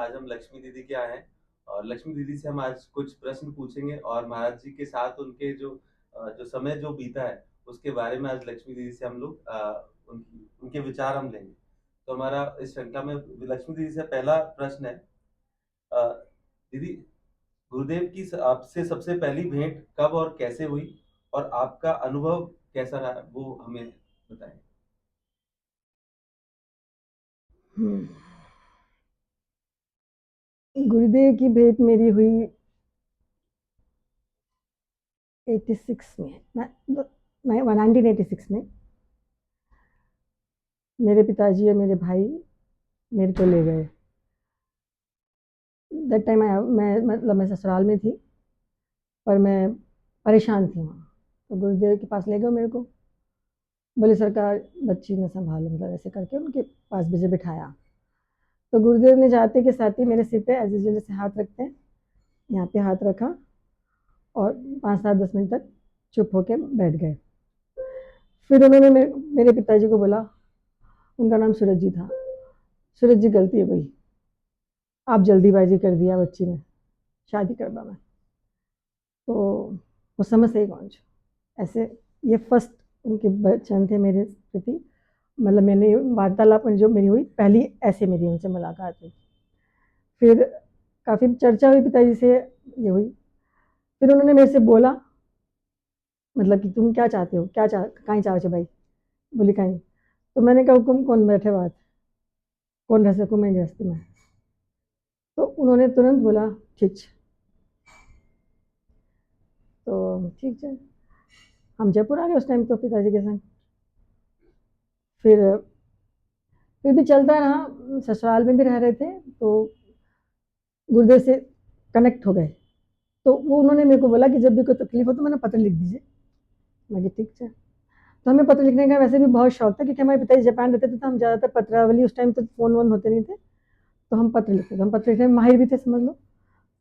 आज हम लक्ष्मी दीदी के यहाँ हैं और लक्ष्मी दीदी से हम आज कुछ प्रश्न पूछेंगे और महाराज जी के साथ उनके जो समय जो बीता है उसके बारे में आज लक्ष्मी दीदी से हम लोग उनके विचार हम लेंगे। तो हमारा इस श्रृंखला में लक्ष्मी दीदी से पहला प्रश्न है, अ, दीदी, गुरुदेव की आपसे सबसे पहली भेंट कब और कैसे हुई और आपका अनुभव कैसा रहा वो हमें बताएं। गुरुदेव की भेंट मेरी हुई 86 में, 1986 में। मेरे पिताजी और मेरे भाई मेरे को ले गए। दैट टाइम मैं ससुराल में थी पर मैं परेशान थी वहाँ। तो गुरुदेव के पास ले गए मेरे को, बोले सरकार बच्ची ने संभालो, मतलब ऐसे करके उनके पास मुझे बिठाया। तो गुरुदेव ने जाते के साथ ही मेरे सिर पे एज यूजुअल से हाथ रखते हैं, यहाँ पे हाथ रखा और 5-7-10 मिनट तक चुप होके बैठ गए। फिर उन्होंने मेरे पिताजी को बोला, उनका नाम सूरज जी था, सूरज जी गलती हो गई, आप जल्दीबाजी कर दिया, बच्ची ने शादी करवा में। तो वो समझ से कौन छो ऐसे। ये फर्स्ट उनके वचन थे मेरे प्रति, मतलब मैंने वार्तालाप जो मेरी हुई पहली ऐसे मेरी उनसे मुलाकात हुई। फिर काफ़ी चर्चा हुई पिताजी से, ये हुई। फिर उन्होंने मेरे से बोला, मतलब कि तुम क्या चाहते हो, क्या कहीं चाहो छे भाई। बोली कहीं। तो मैंने कहा हुकुम कौन बैठे बात, कौन रह सकूँ मैं गृहस्थी में। तो उन्होंने तुरंत बोला ठीक है। तो ठीक है, हम जयपुर आ गए उस टाइम तो पिताजी के संग। फिर भी चलता रहा, ससुराल में भी रह रहे थे तो गुरुदेव से कनेक्ट हो गए। तो वो उन्होंने मेरे को बोला कि जब भी कोई तकलीफ हो तो मैंने पत्र लिख दीजिए। मैं ठीक है। तो हमें पत्र लिखने का वैसे भी बहुत शौक था, क्योंकि हमारे पिताजी जापान रहते थे तो हम ज़्यादातर पत्रावली, उस टाइम तो फ़ोन वोन होते नहीं थे, तो हम पत्र लिखते थे। हम पत्र लिखने में माहिर भी थे समझ लो।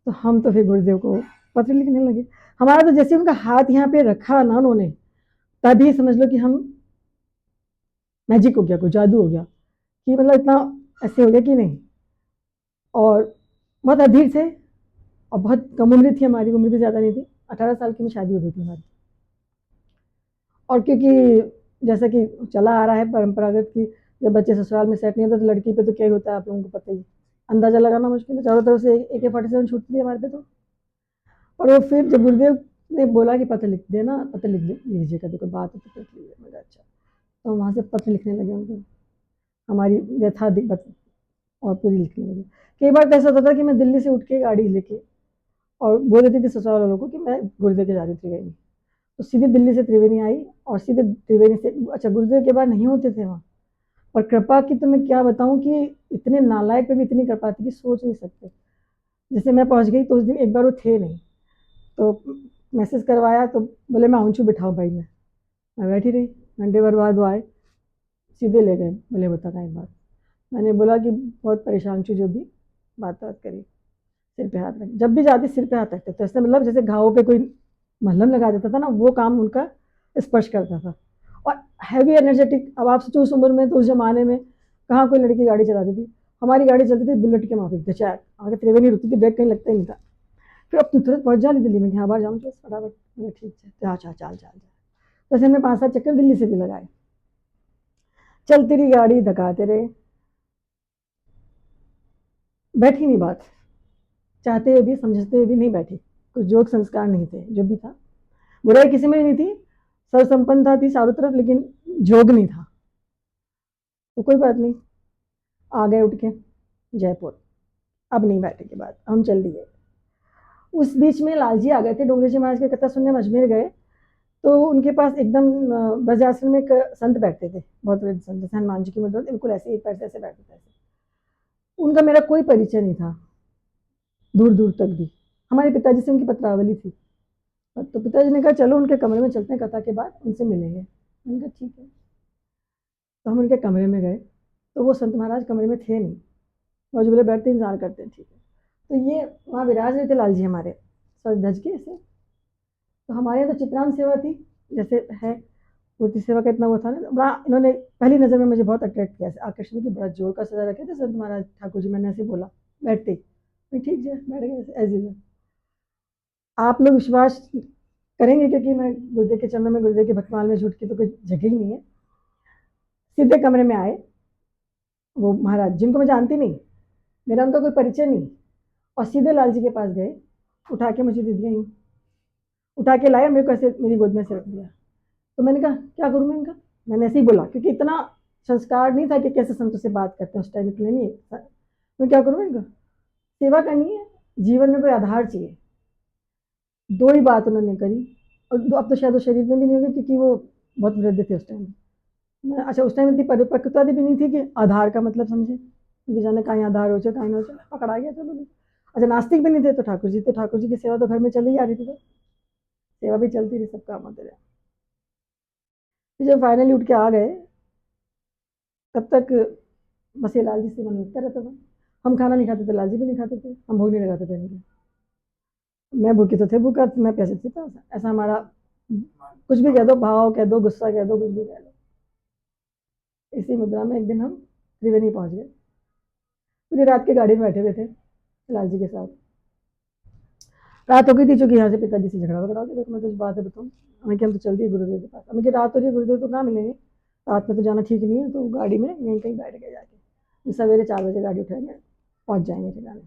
तो हम तो फिर गुरुदेव को पत्र लिखने लगे। हमारा तो जैसे उनका हाथ यहाँ पे रखा ना उन्होंने, तभी समझ लो कि हम मैजिक हो गया, कोई जादू हो गया कि मतलब इतना ऐसे हो गया कि नहीं। और बहुत अधीर थे और बहुत कम उम्र थी, हमारी उम्र भी ज़्यादा नहीं थी, 18 साल की में शादी हो गई थी हमारी। और क्योंकि जैसा कि चला आ रहा है परंपरागत की जब बच्चे ससुराल में सेट नहीं होते तो लड़की पे तो क्या ही होता है, आप लोगों को पता ही, अंदाजा लगाना मुश्किल है। चारों तरफ से AK-47 छूटती है हमारे पे तो। और वो फिर जब गुरुदेव ने बोला कि पत्र लिख देना, पत्र लिख लीजिएगा, तो कोई बात है तो लिख लीजिए। मैंने अच्छा। तो वहाँ से पत्र लिखने लगे उनको, हमारी व्यथा और पूरी लिखने लगे। कई बार तो ऐसा होता था कि मैं दिल्ली से उठ के गाड़ी लेके और बोल देती थी ससुराल वालों को कि मैं गुरुदेव के जा रही त्रिवेणी। तो सीधे दिल्ली से त्रिवेणी आई और सीधे त्रिवेणी से, अच्छा गुरुदेव के बाद नहीं होते थे वहाँ। और कृपा की तो मैं क्या बताऊँ कि इतने नालायक पे भी इतनी कृपा थी कि सोच नहीं सकते। जैसे मैं पहुँच गई तो उस दिन एक बार वो थे नहीं, तो मैसेज करवाया तो बोले मैं आऊँचू बिठाओ भाई में। मैं बैठी रही, घंटे भर बाद वो आए, सीधे ले गए, बोले बता का एक बात। मैंने बोला कि बहुत परेशान छू, जो भी बात करी, सिर पे हाथ रख, जब भी जाती सिर पे हाथ रखते थे, ऐसे मतलब जैसे घावों पे कोई मलहम लगा देता था ना, वो काम उनका स्पर्श करता था। और हैवी एनर्जेटिक। अब आप सोचो उस उम्र में, तो उस जमाने में कहाँ कोई लड़की गाड़ी चलाती थी। हमारी गाड़ी चलती थी बुलेट के माफिक थे, चार आगे त्रिवेणी रुकती थी, ब्रेक कहीं लगता ही नहीं था। फिर अब तुरंत पहुंच जाती दिल्ली में, यहाँ बार जाऊँ तो फटाफट, ठीक है तो अच्छा चाल चाल तो ऐसे हमने 5-7 चक्कर दिल्ली से भी लगाए। चलती रही गाड़ी, धकाते रहे, बैठी नहीं बात, चाहते हुए भी समझते हुए भी नहीं बैठी। कुछ जोक संस्कार नहीं थे, जो भी था बुराई किसी में नहीं थी, सर्वसंपन्नता थी चारों तरफ, लेकिन जोग नहीं था। तो कोई बात नहीं, आ गए उठ के जयपुर। अब नहीं बैठे के बाद हम चल दिए। उस बीच में लालजी आ गए थे, डोंगरी जी महाराज की कथा सुनने अजमेर गए। तो उनके पास एकदम ब्रज आश्रम में एक संत बैठते थे, बहुत बड़े संत, जैसे हनुमान जी की मदद, बिल्कुल ऐसे एक पैर से ऐसे बैठते थे। उनका मेरा कोई परिचय नहीं था दूर दूर तक भी। हमारे पिताजी से उनकी पत्रावली थी। तो पिताजी ने कहा चलो उनके कमरे में चलते हैं, कथा के बाद उनसे मिलेंगे। मैंने कहा ठीक है। तो हम उनके कमरे में गए तो वो संत महाराज कमरे में थे नहीं, और जो बोले बैठते इंतजार करते हैं, ठीक है। तो ये वहाँ विराज रहे थे लाल जी हमारे, सज धज के ऐसे। तो हमारे यहाँ तो चित्रांग सेवा थी, जैसे है मूर्ति सेवा का इतना वो था ना, बड़ा इन्होंने पहली नज़र में मुझे बहुत अट्रैक्ट किया, आकर्षण की, बड़ा जोर का सजा रखे थे संत महाराज ठाकुर जी। मैंने ऐसे बोला बैठते ही मैं ठीक है बैठ गए एज यूजल। आप लोग विश्वास करेंगे क्योंकि मैं गुरुदेव के चरणों में गुरुदेव के भक्तमाल में झूठ की तो कोई जगह ही नहीं है। सीधे कमरे में आए वो महाराज जिनको मैं जानती नहीं, मेरा उनका कोई परिचय नहीं, और सीधे लाल जी के पास गए, उठा के मुझे दे दिया यूँ, उठा के लाया मेरे को ऐसे मेरी गोद में से रख दिया। तो मैंने कहा क्या करूँ मैं इनका, मैंने ऐसे ही बोला क्योंकि इतना संस्कार नहीं था कि कैसे संतों से बात करते हैं उस टाइम, इतने नहीं मैं क्या करूँ इनका, सेवा करनी है, जीवन में कोई आधार चाहिए। दो ही बात उन्होंने करी, और अब तो शायद वो शरीर में भी नहीं होंगे क्योंकि वो बहुत वृद्ध थे उस टाइम। मैं अच्छा उस टाइम इतनी परिपक्वता भी नहीं थी कि आधार का मतलब समझे, क्योंकि जाने कहीं आधार हो जाए कहीं ना हो जाए, पकड़ा गया चलो। अच्छा नास्तिक भी नहीं थे तो ठाकुर जी की सेवा तो घर में चली आ रही थी, तो सेवा भी चलती रही, सब काम होते रहे। फिर जब फाइनली उठ के आ गए तब तक बस ये लाल जी से मन लगता रहता था। हम खाना नहीं खाते थे, लाल जी भी नहीं खाते थे, हम भोग नहीं लगाते थे इनके। मैं भूखी तो थे भूखा, मैं प्यासे थी प्यासा, ऐसा हमारा कुछ भी कह दो, भाव कह दो, गुस्सा कह दो, कुछ भी कह दो। इसी मुद्रा में एक दिन हम त्रिवेणी पहुंच गए, पूरी रात की गाड़ी में बैठे हुए थे लाल जी के साथ। रात हो गई थी चूंकि यहाँ से पिताजी से झगड़ा वगड़ा हो गया, मैं कुछ बात है बताऊँ, हमें क्या हम तो चल दिए गुरुदेव के पास। हमें कि रात हो रही है, गुरुदेव तो कहाँ मिलेंगे, रात में तो जाना ठीक नहीं है, तो गाड़ी में यहीं कहीं बैठ गए जाके, सवेरे 4 बजे गाड़ी उठाएंगे, पहुँच जाएंगे ठिकाने।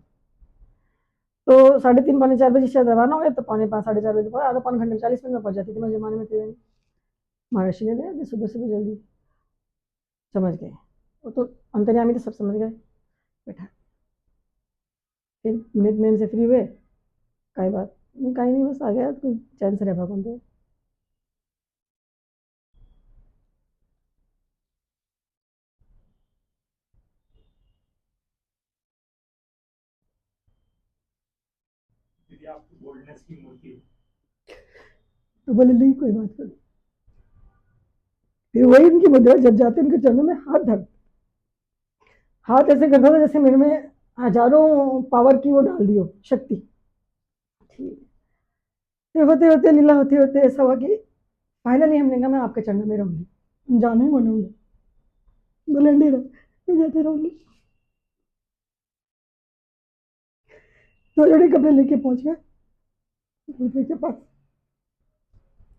तो 3:30 पौने 4 बजे शायद रवाना हो गए, तो 4:45 4:30 बजे आधा पौन घंटे में 40 मिनट में पहुँच जाती थी मैं जमाने में त्रिवेणी। महर्षि ने दिया सुबह सुबह जल्दी, समझ गए वो तो, अंतर्यामी तो सब समझ गए। बैठा फिर नित से फ्री हुए, कई बात नहीं, कहीं नहीं, बस आ गया तो चैन से रह भगवान दे। दीदी आप तो बोल्डनेस की मूर्ति हो। तो बोले नहीं कोई बात नहीं। फिर वही इनकी मुद्रा, जब जाते इनके चरणों में हाथ धर, हाथ ऐसे करता था जैसे मेरे में हजारों पावर की वो डाल दी हो शक्ति। ठीक, फिर होते होते लीला होते होते ऐसा हुआ कि फाइनली हमने कहा मैं आपके चरणों में रहूंगी, जाना ही मनूंगी, बोले नहीं रहो, मैं जाते रहूंगी। तो जोड़े कपड़े लेके पहुंच गए गुरुदेव के पास।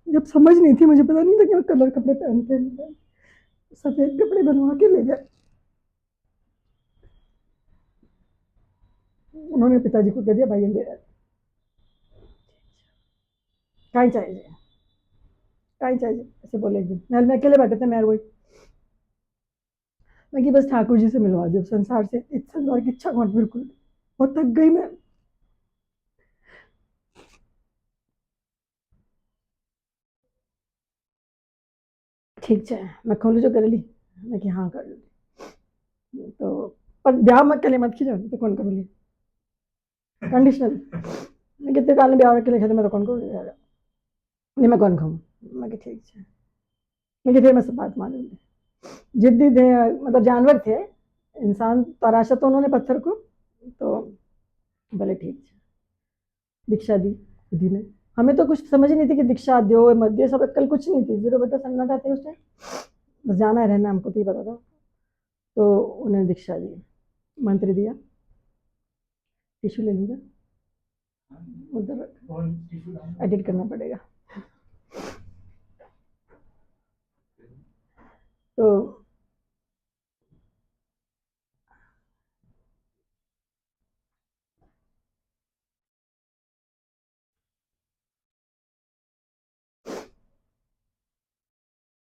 जब समझ नहीं थी, मुझे पता नहीं था कि वो कलर कपड़े पहनते हैं, सफेद कपड़े बनवा के ले गए। उन्होंने पिताजी को कह दिया भाई ले कहीं चाहिए, कहीं चाहिए, ऐसे बोले। एक दिन महल में अकेले बैठे थे, मैं वही, मैं कि बस ठाकुर जी से मिलवा दो, संसार से इस संसार की इच्छा मत, बिल्कुल बहुत थक गई मैं। ठीक है मैं खोलू जो कर ली, मैं कि हाँ कर ली, तो पर ब्याह मत के लिए मत खींचो, तो कौन कर ली कंडीशनल, मैं कितने काल में ब्याह के लिए मैं तो कौन करूँ, नहीं मैं कौन खाऊँ, मैं कि ठीक है, मैं कि फिर मैं सब बात मान लूँगी। जिद्दी थे, मतलब जानवर थे, इंसान तराशा तो उन्होंने पत्थर को, तो बोले ठीक है, दीक्षा दी खुदी ने। हमें तो कुछ समझ ही नहीं थी कि दीक्षा दो मत दो, सब कल कुछ नहीं थी, 0 बटा सन्नाटा थे उस टाइम, बस जाना है रहना हमको तो ही पता था। तो उन्हें दीक्षा दी, मंत्र दिया, टिश्यू ले लूँगा उधर, एडिट करना पड़ेगा। तो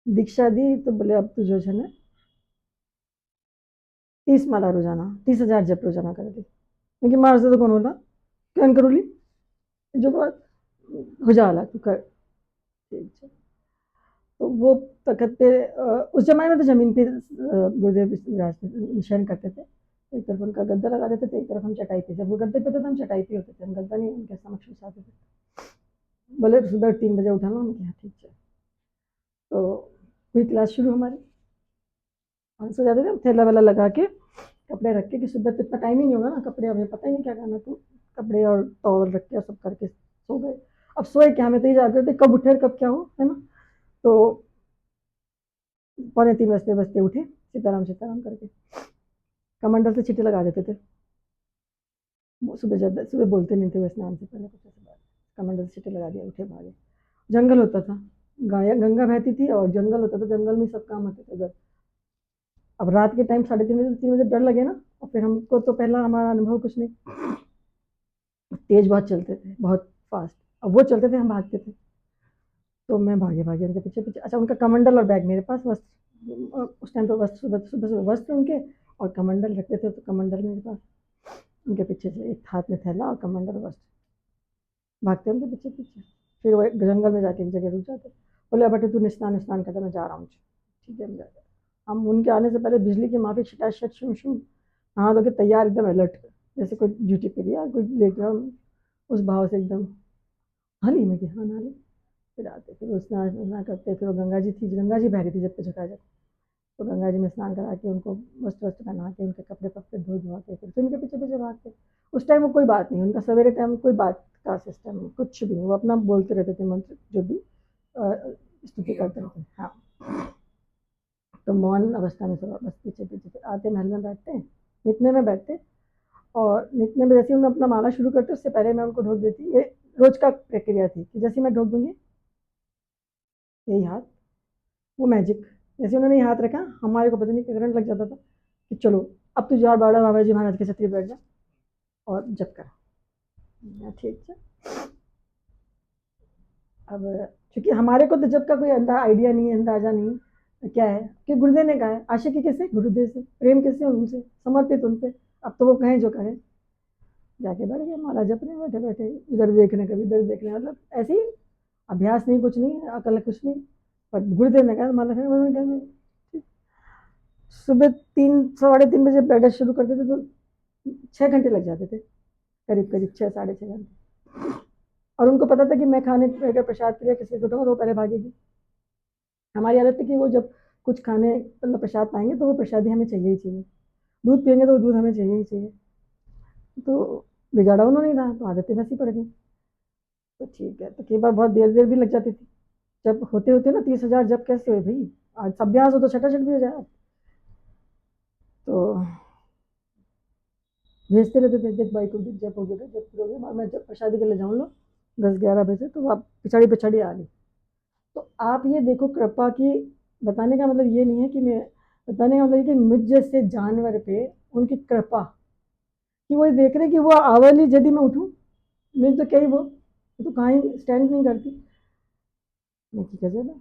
दीक्षा दी तो बोले अब तू जो है ना 30 माला रोजाना, 30,000 जप रोजाना कर दे, क्योंकि मार से तो कौन होला क्या करो ली, जो बात हो जाला तू कर, ठीक है। तो वो तखत पे उस जमाने में तो जमीन पे गुरुदेव शयन करते थे, एक तरफ उनका गद्दा लगा देते थे, एक तरफ हम चटाई पे, जब वो गद्दे पे थे तो हम चटाई पे होते थे, हम गद्दा नहीं उनके समक्ष बिछाते थे। बोले सुबह 3 बजे उठाना, उनके यहाँ ठीक है। तो हुई क्लास शुरू हमारी, हम सो जाते थे थैला वाला लगा के, कपड़े रख के, कि सुबह तो इतना टाइम ही नहीं होगा ना, कपड़े हमें पता ही नहीं क्या करना, तो कपड़े और टॉवल रख के सब करके सो गए। अब सोए क्या, हमें तो ये जागते थे कब उठे और कब क्या हो, है ना। तो 2:45 बजते बजते उठे, सीताराम सीताराम करके, कमंडल से छींटे लगा देते थे, वो सुबह बोलते नहीं थे, वो स्नान से पहले कुछ ऐसे बात, कमंडल से सीटी लगा दिया, उठे भागे। जंगल होता था, गंगा बहती थी और जंगल होता था, जंगल में सब काम होते थे उधर। अब रात के टाइम 3:30 बजे 3 बजे डर लगे ना, और फिर हमको तो पहला हमारा अनुभव कुछ नहीं, तेज बहुत चलते थे, बहुत फास्ट। अब वो चलते थे, हम भागते थे, तो मैं भागे भागे उनके पीछे पीछे। अच्छा, उनका कमंडल और बैग मेरे पास, वस्त्र उस टाइम तो वस्त्र, सुबह सुबह सुबह वस्त्र उनके और कमंडल रखते थे, तो कमंडल मेरे पास, उनके पीछे से एक हाथ में थैला और कमंडल वस्त्र, भागते उनके पीछे पीछे। फिर वो जंगल में जाके एक जगह रुक जाते, बोले बेटे तू स्नान स्नान कर, मैं जा रहा हूँ। ठीक है, हम जा रहे। हम उनके आने से पहले बिजली की माफी छटाछट शूं शूं नहा धो के तैयार, एकदम अलर्ट, जैसे कोई ड्यूटी पे गया, कोई लेके उस भाव से एकदम हाली में कि हाँ नहा ले। फिर आते, फिर वो स्नान करते, फिर वो गंगा जी थी, गंगा जी बह रही थी जब पे झकाझक, तो गंगा जी में स्नान करा के उनको वस्त्र वस्त्र पहना के, उनके कपड़े पपड़े धो धुआ के, फिर उनके पीछे पीछे भागते। उस टाइम वो कोई बात नहीं, उनका सवेरे टाइम कोई बात का सिस्टम नहीं, कुछ भी नहीं, वो अपना बोलते रहते थे मंत्र जो भी स्तुति करते रहते। हाँ, तो मौन अवस्था में सब बस पीछे पीछे फिर आते, महल में बैठते, नितने में बैठते, और नितने में जैसे ही उन्हें अपना माला शुरू करते उससे पहले मैं उनको ढोक देती। ये रोज का प्रक्रिया थी कि जैसे मैं ढोक दूंगी, यही हाथ, वो मैजिक, जैसे उन्होंने ये हाथ रखा, हमारे को पता नहीं करंट लग जाता था कि चलो अब तो जा बाड़ा बाबा जी महाराज के छतरी बैठ जा और जप कर। ठीक है, अब क्योंकि हमारे को तो जब का कोई आइडिया नहीं है, अंदाजा नहीं क्या है, कि गुरुदेव ने कहा है, आशिकी किससे, गुरुदेव से, प्रेम किससे, उनसे, समर्पित उनसे। अब तो वो कहें जो कहें, जाके बैठ गए माला जपने, बैठे बैठे इधर देखने, कभी इधर देखने, मतलब ऐसे ही, अभ्यास नहीं, कुछ नहीं, अकल कुछ नहीं, पर गुरुदेव ने कहा माला फिर उन्होंने कहा। सुबह 3 साढ़े 3 बजे बैठना शुरू करते थे, तो 6 घंटे लग जाते थे, करीब करीब 6 साढ़े 6 घंटे। और उनको पता था कि मैं खाने अगर प्रसाद के लिए किसी को दूंगा तो वो पहले भागेगी। हमारी आदत थी कि वो जब कुछ खाने मतलब प्रसाद पाएंगे तो वो प्रसादी हमें चाहिए ही चाहिए, दूध पियेंगे तो दूध हमें चाहिए ही चाहिए। तो बिगाड़ा उन्होंने था, तो आदतें वैसी पड़ गई। तो ठीक है, तो कई बार बहुत देर देर भी लग जाती थी, जब होते होते ना 30,000 जब कैसे हुए भाई, आज अभ्यास हो तो छटाछट भी हो जाए। तो भेजते रहते थे, जब भाई को जब हो गया, जब हो गया, मैं जब प्रसादी के लिए जाऊँ लो 10-11 बजे, तो आप पिछाड़ी पिछाड़ी आ गई। तो आप ये देखो कृपा की, बताने का मतलब ये नहीं है कि मैं, बताने का मतलब कि मुझ जैसे जानवर पे उनकी कृपा, कि वो देख रहे कि वो आवली यदि मैं उठूँ, मेरी तो कहीं वो तो कहीं स्टैंड नहीं करती, मैं की गजब है।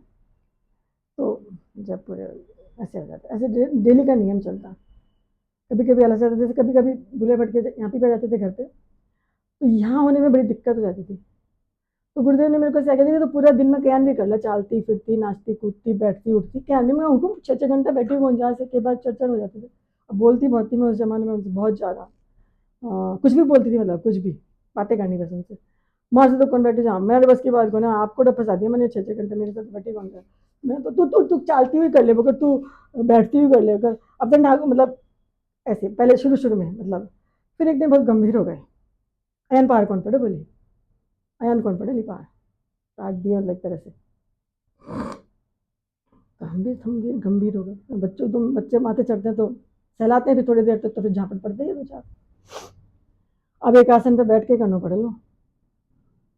तो जब पूरे ऐसे हो जाता, ऐसे डेली का नियम चलता। कभी कभी अलग से, जैसे कभी कभी दूल्हे भटके यहाँ पे जाते थे घर पे, तो यहाँ होने में बड़ी दिक्कत हो जाती थी। तो गुरुदेव ने मेरे को ऐसा कह दिया, तो पूरा दिन में क्या भी कर ला, चलती फिरती नाचती कूदती बैठती उठती, क्या नहीं, मैं हुक्म 6-6 घंटा बैठी हूँ, जहाँ से के बाद चढ़ हो जाते थे। अब बोलती बहुत थी मैं उस जमाने में उनसे बहुत ज़्यादा, कुछ भी बोलती थी, मतलब कुछ भी बातें करनी बस उनसे। माँ से तो कौन बैठे जाओ, मेरे बस की बात को ना, आपको डर फंसा दिया मैंने, 6-6 घंटे मेरे साथ बैठी कौन कर, मैं तो तू तू तू चलती हुई कर ले, अगर तू बैठती हुई कर ले, अगर अब तक मतलब ऐसे पहले शुरू शुरू में मतलब। फिर एक दिन बहुत गंभीर हो गए, अयन पार कौन पड़े, बोली अयन कौन पड़े, ली पार काट दिया अलग तरह से। तो हम भी थम गंभीर हो गए, बच्चों तुम बच्चे माथे चढ़ते हैं तो सहलाते हैं, फिर थोड़ी देर तक तो फिर झापट पड़ते ही दो चार। अब एक आसन पे बैठ के करना पड़े लो,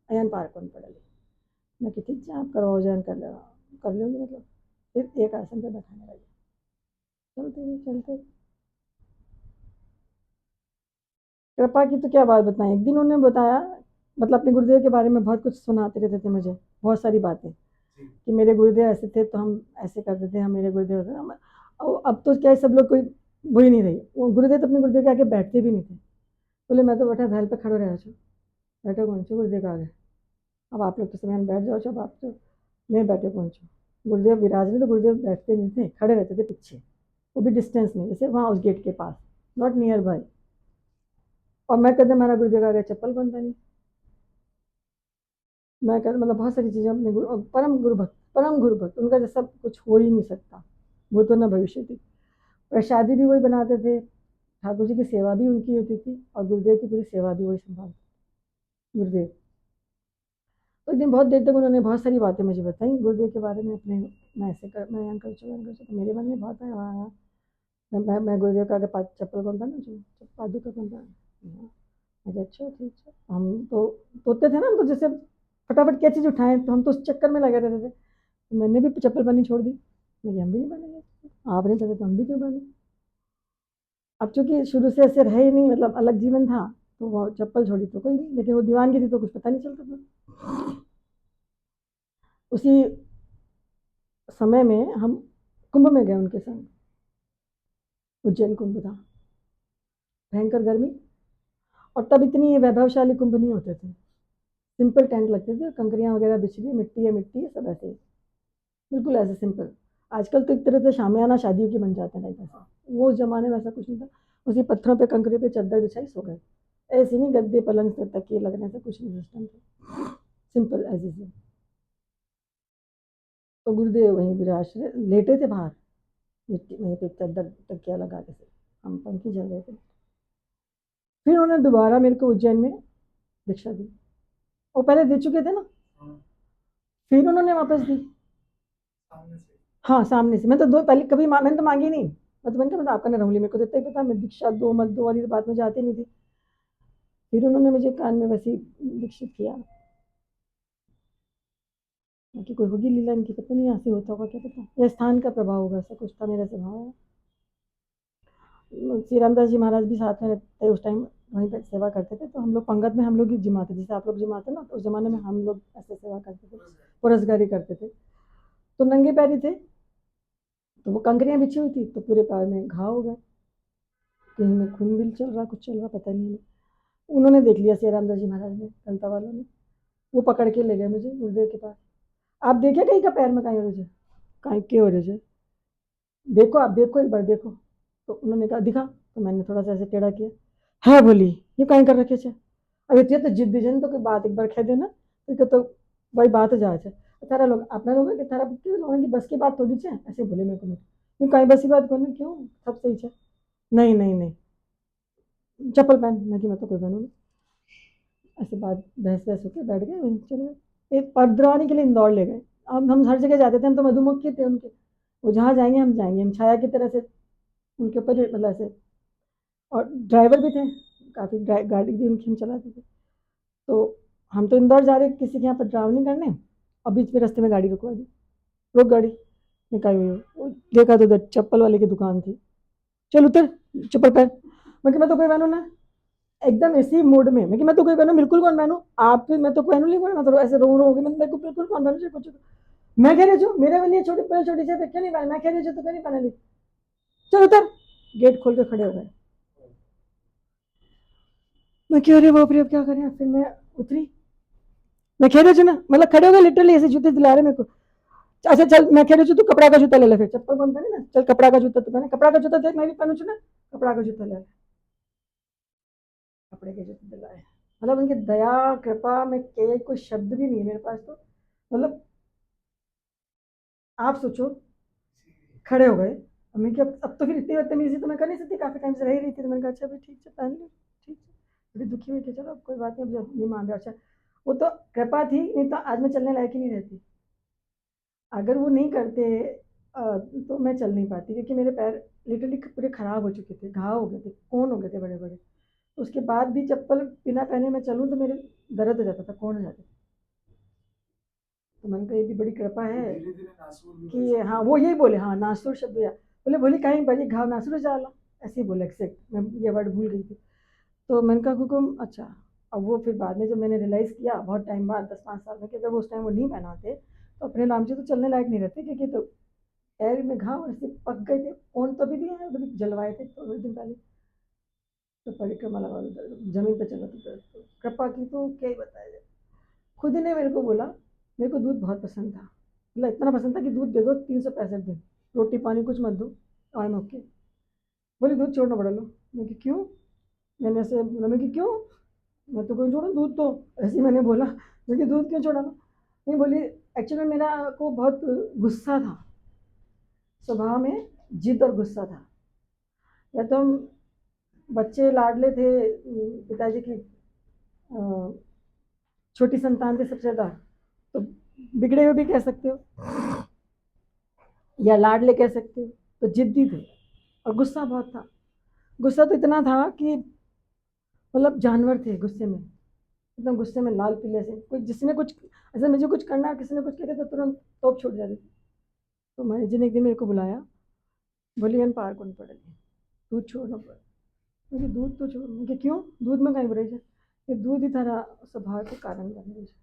अयन पार कौन पड़े लो, मैं कि ठीक है आप करो जैन कर ले, कर लोगे मतलब। फिर एक आसन पे बैठाने लगे, चलते चलते। कृपा की तो क्या बात बताएं, एक दिन उन्होंने बताया, मतलब अपने गुरुदेव के बारे में बहुत कुछ सुनाते रहते थे मुझे, बहुत सारी बातें, कि मेरे गुरुदेव ऐसे थे तो हम ऐसे करते थे, हम मेरे गुरुदेव थे हम। अब तो क्या है, सब लोग कोई वो ही नहीं रही, वो गुरुदेव तो अपने गुरुदेव के आगे बैठते भी नहीं थे। बोले मैं तो बैठा भैल पे खड़े रह छो, बैठे कौन छो गुरुदेव के आगे, अब आप लोग तो समय बैठ जाओ, जब आप तो नहीं बैठे कौन छो। गुरुदेव विराज में तो गुरुदेव बैठते नहीं थे, खड़े रहते थे पीछे, वो भी डिस्टेंस में, जैसे वहाँ उस गेट के पास, नॉट नियर बाय। और मैं कहते हमारा गुरुदेव का आगे चप्पल कौन पहनी, मैं कहते मतलब बहुत सारी चीज़ें अपने गुरु, परम गुरु भक्त उनका जैसा कुछ हो ही नहीं सकता, वो तो ना भविष्य थी। प्रसादी भी वही बनाते थे, ठाकुर जी की सेवा भी उनकी होती थी, और गुरुदेव की पूरी सेवा भी वही संभालते गुरुदेव। तो एक दिन बहुत देर तक उन्होंने बहुत सारी बातें मुझे बताई गुरुदेव के बारे में, अपने मैं ऐसे कर, मैं यहाँ कर चुका, मेरे मन में बहुत है मैं गुरुदेव का आगे चप्पल कौन पहना, पादुका कौन पहना, मैं अच्छा ठीक है। हम तो तोते थे ना, हम तो जैसे फटाफट क्या चीज़ उठाएं, तो हम तो उस चक्कर में लगे रहते थे। तो मैंने भी चप्पल पहननी छोड़ दी, मैं हम भी नहीं पहनेंगे, आप नहीं पहने तो हम भी क्यों पहने। अब चूंकि शुरू से ऐसे रहे ही नहीं, मतलब अलग जीवन था, तो वो चप्पल छोड़ी तो कोई नहीं, लेकिन वो दीवानगी थी तो कुछ पता नहीं चलता था। उसी समय में हम कुंभ में गए उनके संग, उज्जैन कुंभ था, भयंकर गर्मी, और तब इतनी वैभवशाली कुंभ नहीं होते थे, सिंपल टेंट लगते थे, कंकरियाँ वगैरह बिछ रही, मिट्टी है सब ऐसे, बिल्कुल ऐसे सिंपल। आजकल तो एक तरह से शामियाना शादियों के बन जाते हैं ऐसा, वो उस जमाने में ऐसा कुछ नहीं था। उसी पत्थरों पे कंकरे पे चादर बिछाई सो गए, ऐसे नहीं गद्दे पलंग से तकिए लगने से कुछ नहीं सिस्टम था, सिंपल ऐसे से। तो गुरुदेव वहीं विराज लेटे थे बाहर, मिट्टी वहीं पे चादर तकिया लगा के, हम पंखी चल रहे थे। फिर उन्होंने दोबारा मेरे को उज्जैन में दीक्षा दी, वो पहले दे चुके थे ना, फिर उन्होंने वापस दी। सामने से। हाँ सामने से, मैं तो दो पहले कभी मैंने तो मांगी नहीं, मैं तो मैंने कहा आपका न रहूंगी, मेरे को देता ही पता, मैं दीक्षा दो मत दो वाली बात में जाती नहीं थी। फिर उन्होंने मुझे कान में वैसे दीक्षित किया, कि कोई होगी लीला इनकी, पता नहीं ऐसे होता होगा क्या पता, या स्थान का प्रभाव होगा, ऐसा कुछ था मेरा स्वभाव। श्री रामदास जी महाराज भी साथ में रहते उस टाइम, वहीं पर सेवा करते थे, तो हम लोग पंगत में हम लोग ही जिमाते, जैसे आप लोग जिमाते ना, तो उस जमाने में हम लोग ऐसे सेवा करते थे, पुरस्कारी करते थे। तो नंगे पैरी थे, तो वो कंकरियाँ बिछी हुई थी, तो पूरे पैर में घाव हो गए, कहीं में खून भी चल रहा, कुछ चल रहा पता नहीं। उन्होंने देख लिया श्री रामदास जी महाराज ने, कलता वालों ने, वो पकड़ के ले गए मुझे गुरुदेव के पास। आप देखे कहीं का पैर में कहीं हो रहे, कहीं के हो रहे, देखो आप देखो एक बार देखो। तो उन्होंने कहा दिखा, तो मैंने थोड़ा सा ऐसे टेढ़ा किया, है बोली ये कहीं कर रखे छे, अब ये तो जिद्दी जन तो कोई बात एक बार कह देना, तो भाई बात जाए छे, तारा लोग अपना लोग कि तारा लोगों की बस की बात थोड़ी छे, ऐसे बोले मेरे को, मैं कहीं बस की बात करने क्यों, सब सही छे, नहीं नहीं नहीं चप्पल पहन, मैं तो कोई पहनू नहीं, ऐसे बात बहस बहस होकर बैठ गए, चले गए। एक पदरवानी के लिए इंदौर ले गए, अब हम हर जगह जाते थे, हम तो मधुमक्खी थे उनके, वो जहाँ जाएंगे हम जाएंगे, हम छाया की तरह से उनके ऊपर मतलब ऐसे, और ड्राइवर भी थे काफ़ी, गाड़ी भी उनकी हम चलाते थे। तो हम तो इंदौर जा रहे किसी के यहाँ पर ड्राइविंग करने, और बीच में रास्ते में गाड़ी रुकवा दी, रुक गाड़ी, निकाल हुई, देखा तो उधर चप्पल वाले की दुकान थी, चल उतर चप्पल पहन, मैं तो कोई पहनू ना, एकदम इसी मूड में मैं तो कोई पहनू, बिल्कुल कौन पहनू आप, मैं तो पहनू नहीं, मैं तो ऐसे रो होगी, मेरे को बिल्कुल कौन पहनू कुछ, मैं कह रही हूँ मेरे वाली छोटी पहले छोटी से क्यों नहीं पहना, मैं कह रही हूँ तो क्यों नहीं पहना ली, चल उतर, गेट खोल के खड़े हो गए। मैं कह रही बाप रे अब क्या करें, फिर मैं उतरी, मैं कह रही हूँ ना, मतलब खड़े हो गए लिटरली, ऐसे जूते दिला रहे मेरे को, अच्छा चल मैं कह रही हूँ तू कपड़ा का जूता ले ले, फिर चप्पल कौन पहने ना, चल कपड़ा का जूता तो पहने, कपड़ा का जूता देख मैं भी पहनू ना, कपड़ा का जूता ले, कपड़े के जूते दिलाए, मतलब उनकी दया कृपा में के कोई शब्द भी नहीं है मेरे पास, तो मतलब आप सोचो, खड़े हो गए, मैं कि अब तो फिर इतनी बदतमीजी तो मैं कर नहीं सकती, काफी टाइम से रह रही थी, तो मैंने कहा अच्छा भाई ठीक है पहन ली, ठीक है, थोड़ी दुखी हुई थी, चलो अब कोई बात नहीं, अब नहीं मान रहा, अच्छा वो तो कृपा थी, नहीं तो आज मैं चलने लायक ही नहीं रहती, अगर वो नहीं करते तो मैं चल नहीं पाती, क्योंकि मेरे पैर लिटरली पूरे खराब हो चुके थे, घाव हो गए थे, कोन हो गए थे बड़े बड़े, उसके बाद भी चप्पल बिना पहने मैं चलूँ तो मेरे दर्द हो जाता था, कोन हो जाता था। तो मैंने कहा ये भी बड़ी कृपा है कि हाँ, वो यही बोले, हाँ नासुर शब्द या बोले, बोली कहीं बड़ी घाव नासुर जाला, ऐसे ही बोले एग्जैक्ट, मैं ये वर्ड भूल गई थी। तो मैंने कहा हुकुम अच्छा। अब वो फिर बाद में जब मैंने रियलाइज़ किया बहुत टाइम बाद, 10-5 साल में, कि अगर वो उस टाइम वो नहीं पहनाते तो अपने नाम से तो चलने लायक नहीं रहते, क्योंकि तो पैर में घाव ऐसे पक गए थे, कौन तो अभी भी है, अभी जलवाए थे थोड़े दिन पहले, तो परिक्रमा लगा जमीन पे चला था, तो कृपा की तो क्या ही बताया जाए। खुद ही ने मेरे को बोला, मेरे को दूध बहुत पसंद था, मतलब इतना पसंद था कि दूध दे दो 365 दिन, रोटी पानी कुछ मत दो, आई एम ओके, बोले दूध छोड़ना पड़ा लो, मैं कि क्यों, मैंने ऐसे बोला, मैं कि क्यों, मैं तो कोई छोड़ू दूध, तो ऐसे ही मैंने बोला, मैं कि दूध क्यों छोड़ाना, नहीं बोली एक्चुअली में मेरा को बहुत गुस्सा था, स्वभाव में जिद और गुस्सा था, या तो हम बच्चे लाडले थे पिताजी की, छोटी संतान थे सबसे ज़्यादा, तो बिगड़े हुए भी कह सकते हो या लाडले कह सकते हो, तो जिद्दी थे और गुस्सा बहुत था, गुस्सा तो इतना था कि मतलब जानवर थे गुस्से में, एकदम गुस्से में लाल पीले से, कोई जिसने कुछ ऐसे मुझे कुछ करना है, किसी ने कुछ किया तो तुरंत तोप छूट जाती थी। तो मैनेजर ने एक दिन मेरे को बुलाया, बोली हम पार कौन पड़े दूध छोड़ना पड़ा। मुझे दूध तो छोड़, मुझे क्यों दूध में कहीं बुराई है, ये दूध ही थारा स्वभाव के कारण बने मुझे,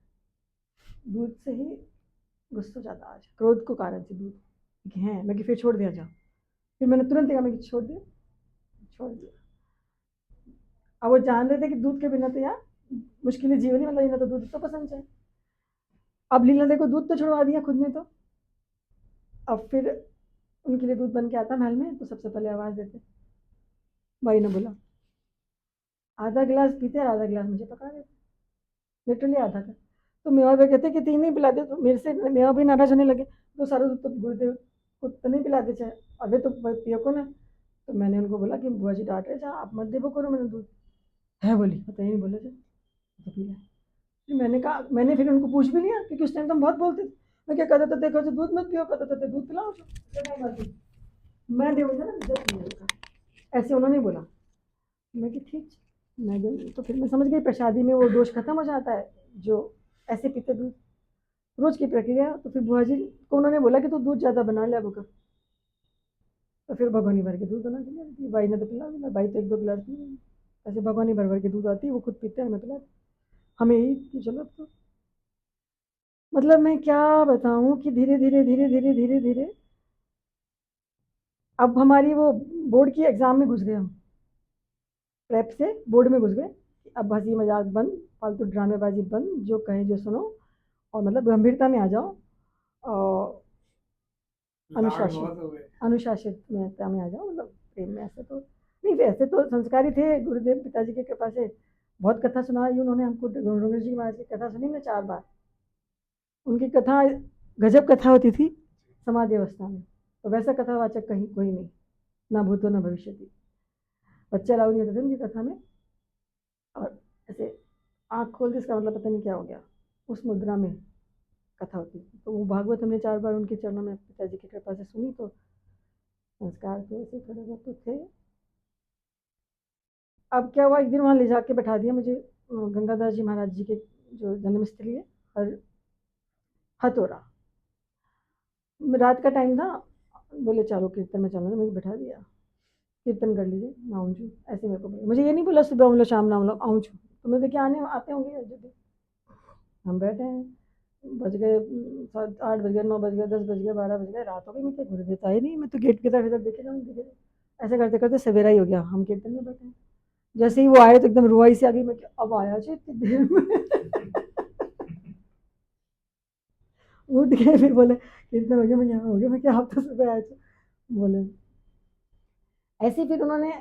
दूध से ही गुस्सा ज़्यादा आज, क्रोध को कारण से दूध कि हैं, मैं कि फिर छोड़ दिया जा। फिर मैंने तुरंत कहा मैं कि छोड़ दिया, छोड़ दिया। अब वो जान रहे थे कि दूध के बिना तो यार मुश्किल जीवन ही, मतलब इन्हें तो दूध तो पसंद है। अब लीला देखो दूध तो छुड़वा दिया खुद ने, तो अब फिर उनके लिए दूध बन के आता महल में, तो सबसे पहले आवाज़ देते, भाई ने बोला आधा गिलास पीते और आधा गिलास मुझे पका देते, लिटरली आधा का। तो मेवा भाई कहते कि तीन नहीं पिलाते, तो मेरे से मेवा भी नाराज होने लगे, तो सारा दूध तो गुरुदेव को तो नहीं पिलाते चाहे, अबे तो पियो को ना। तो मैंने उनको बोला कि बुआ जी डांट रहे चाहे आप मत देखो करो, मैंने दूध है बोली, पता ही नहीं बोले थे तो पी लिया। फिर मैंने कहा, मैंने फिर उनको पूछ भी लिया क्योंकि उस टाइम तो हम बहुत बोलते थे, मैं क्या कहता था देखो जो दूध मत पियो, कहता था दूध पिलाओ मैं देखूंगा ना जब पिएगा, ऐसे उन्होंने बोला। मैं कि ठीक, मैं तो फिर मैं समझ गई प्रसादी में वो दोष खत्म हो जाता है जो ऐसे पीते दूध रोज की प्रक्रिया। तो फिर बुआ जी को उन्होंने बोला कि तू दूध ज़्यादा बना ले अब का, तो फिर भगोनी भर के दूध बना के लिया, भाई ने तो पिला दिया, भाई तो एक दो गिलास पी गई। ऐसे भगोनी भर भर के दूध आती है, वो खुद पीते हैं, हमें पिला हमें यही कि चलो अब तो, मतलब मैं क्या बताऊं कि धीरे धीरे धीरे धीरे धीरे धीरे अब हमारी वो बोर्ड की एग्ज़ाम में घुस गए हम, प्रेप से बोर्ड में घुस गए। अब हंसी मजाक बंद, फालतू ड्रामेबाजी बंद, जो कहें जो सुनो, और मतलब गंभीरता में आ जाओ और अनुशासित अनुशासित में आ जाओ, मतलब प्रेम में। ऐसे तो नहीं, वैसे तो संस्कारी थे गुरुदेव, पिताजी की कृपा से बहुत कथा सुनाई उन्होंने हमको, रघुवीर जी महाराज की कथा सुनी मैं 4 बार। उनकी कथा गजब कथा होती थी समाधि अवस्था में, तो वैसा कथावाचक कहीं कोई नहीं, ना भूतो ना भविष्य थी। बच्चे अलाउ नहीं होते थे उनकी कथा में, और ऐसे आँख खोल के इसका मतलब पता नहीं क्या हो गया, उस मुद्रा में कथा होती थी। तो वो भागवत हमने 4 बार उनके चरणों में पिताजी की कृपा से सुनी, तो संस्कार तो ऐसे थोड़े बहुत तो थे। अब क्या हुआ, एक दिन वहाँ ले जाके बैठा दिया मुझे, गंगादास जी महाराज जी के जो जन्मस्थली है, हर हथौरा, रात का टाइम था, बोले चलो कीर्तन में चलो, मुझे बैठा दिया, कीर्तन कर लीजिए मैं आऊँ छू, ऐसे मेरे को बोले, मुझे ये नहीं बोला सुबह आऊँ लो शाम ना आऊँ छू, तो मैं देखिए आने आते होंगे जब भी। हम बैठे हैं, बज गए 8 बज गए, 9 बज गए, 10 बज गए, 12 बज गए, रात हो गई, मैं क्या गुरु देता ही नहीं, मैं तो गेट की तरफ इधर देखे जाऊँ देखे जाऊँ। ऐसे करते करते सवेरा ही हो गया, हम कीर्तन में बैठे। जैसे ही वो आए तो एकदम रुआई से आ गई, मैं अब आया जी इतनी देर में उठ गए, फिर बोले कीर्तन हो गया, मैं यहाँ हो गया, मैं क्या आप तो सुबह आए थे, बोले ऐसे। फिर उन्होंने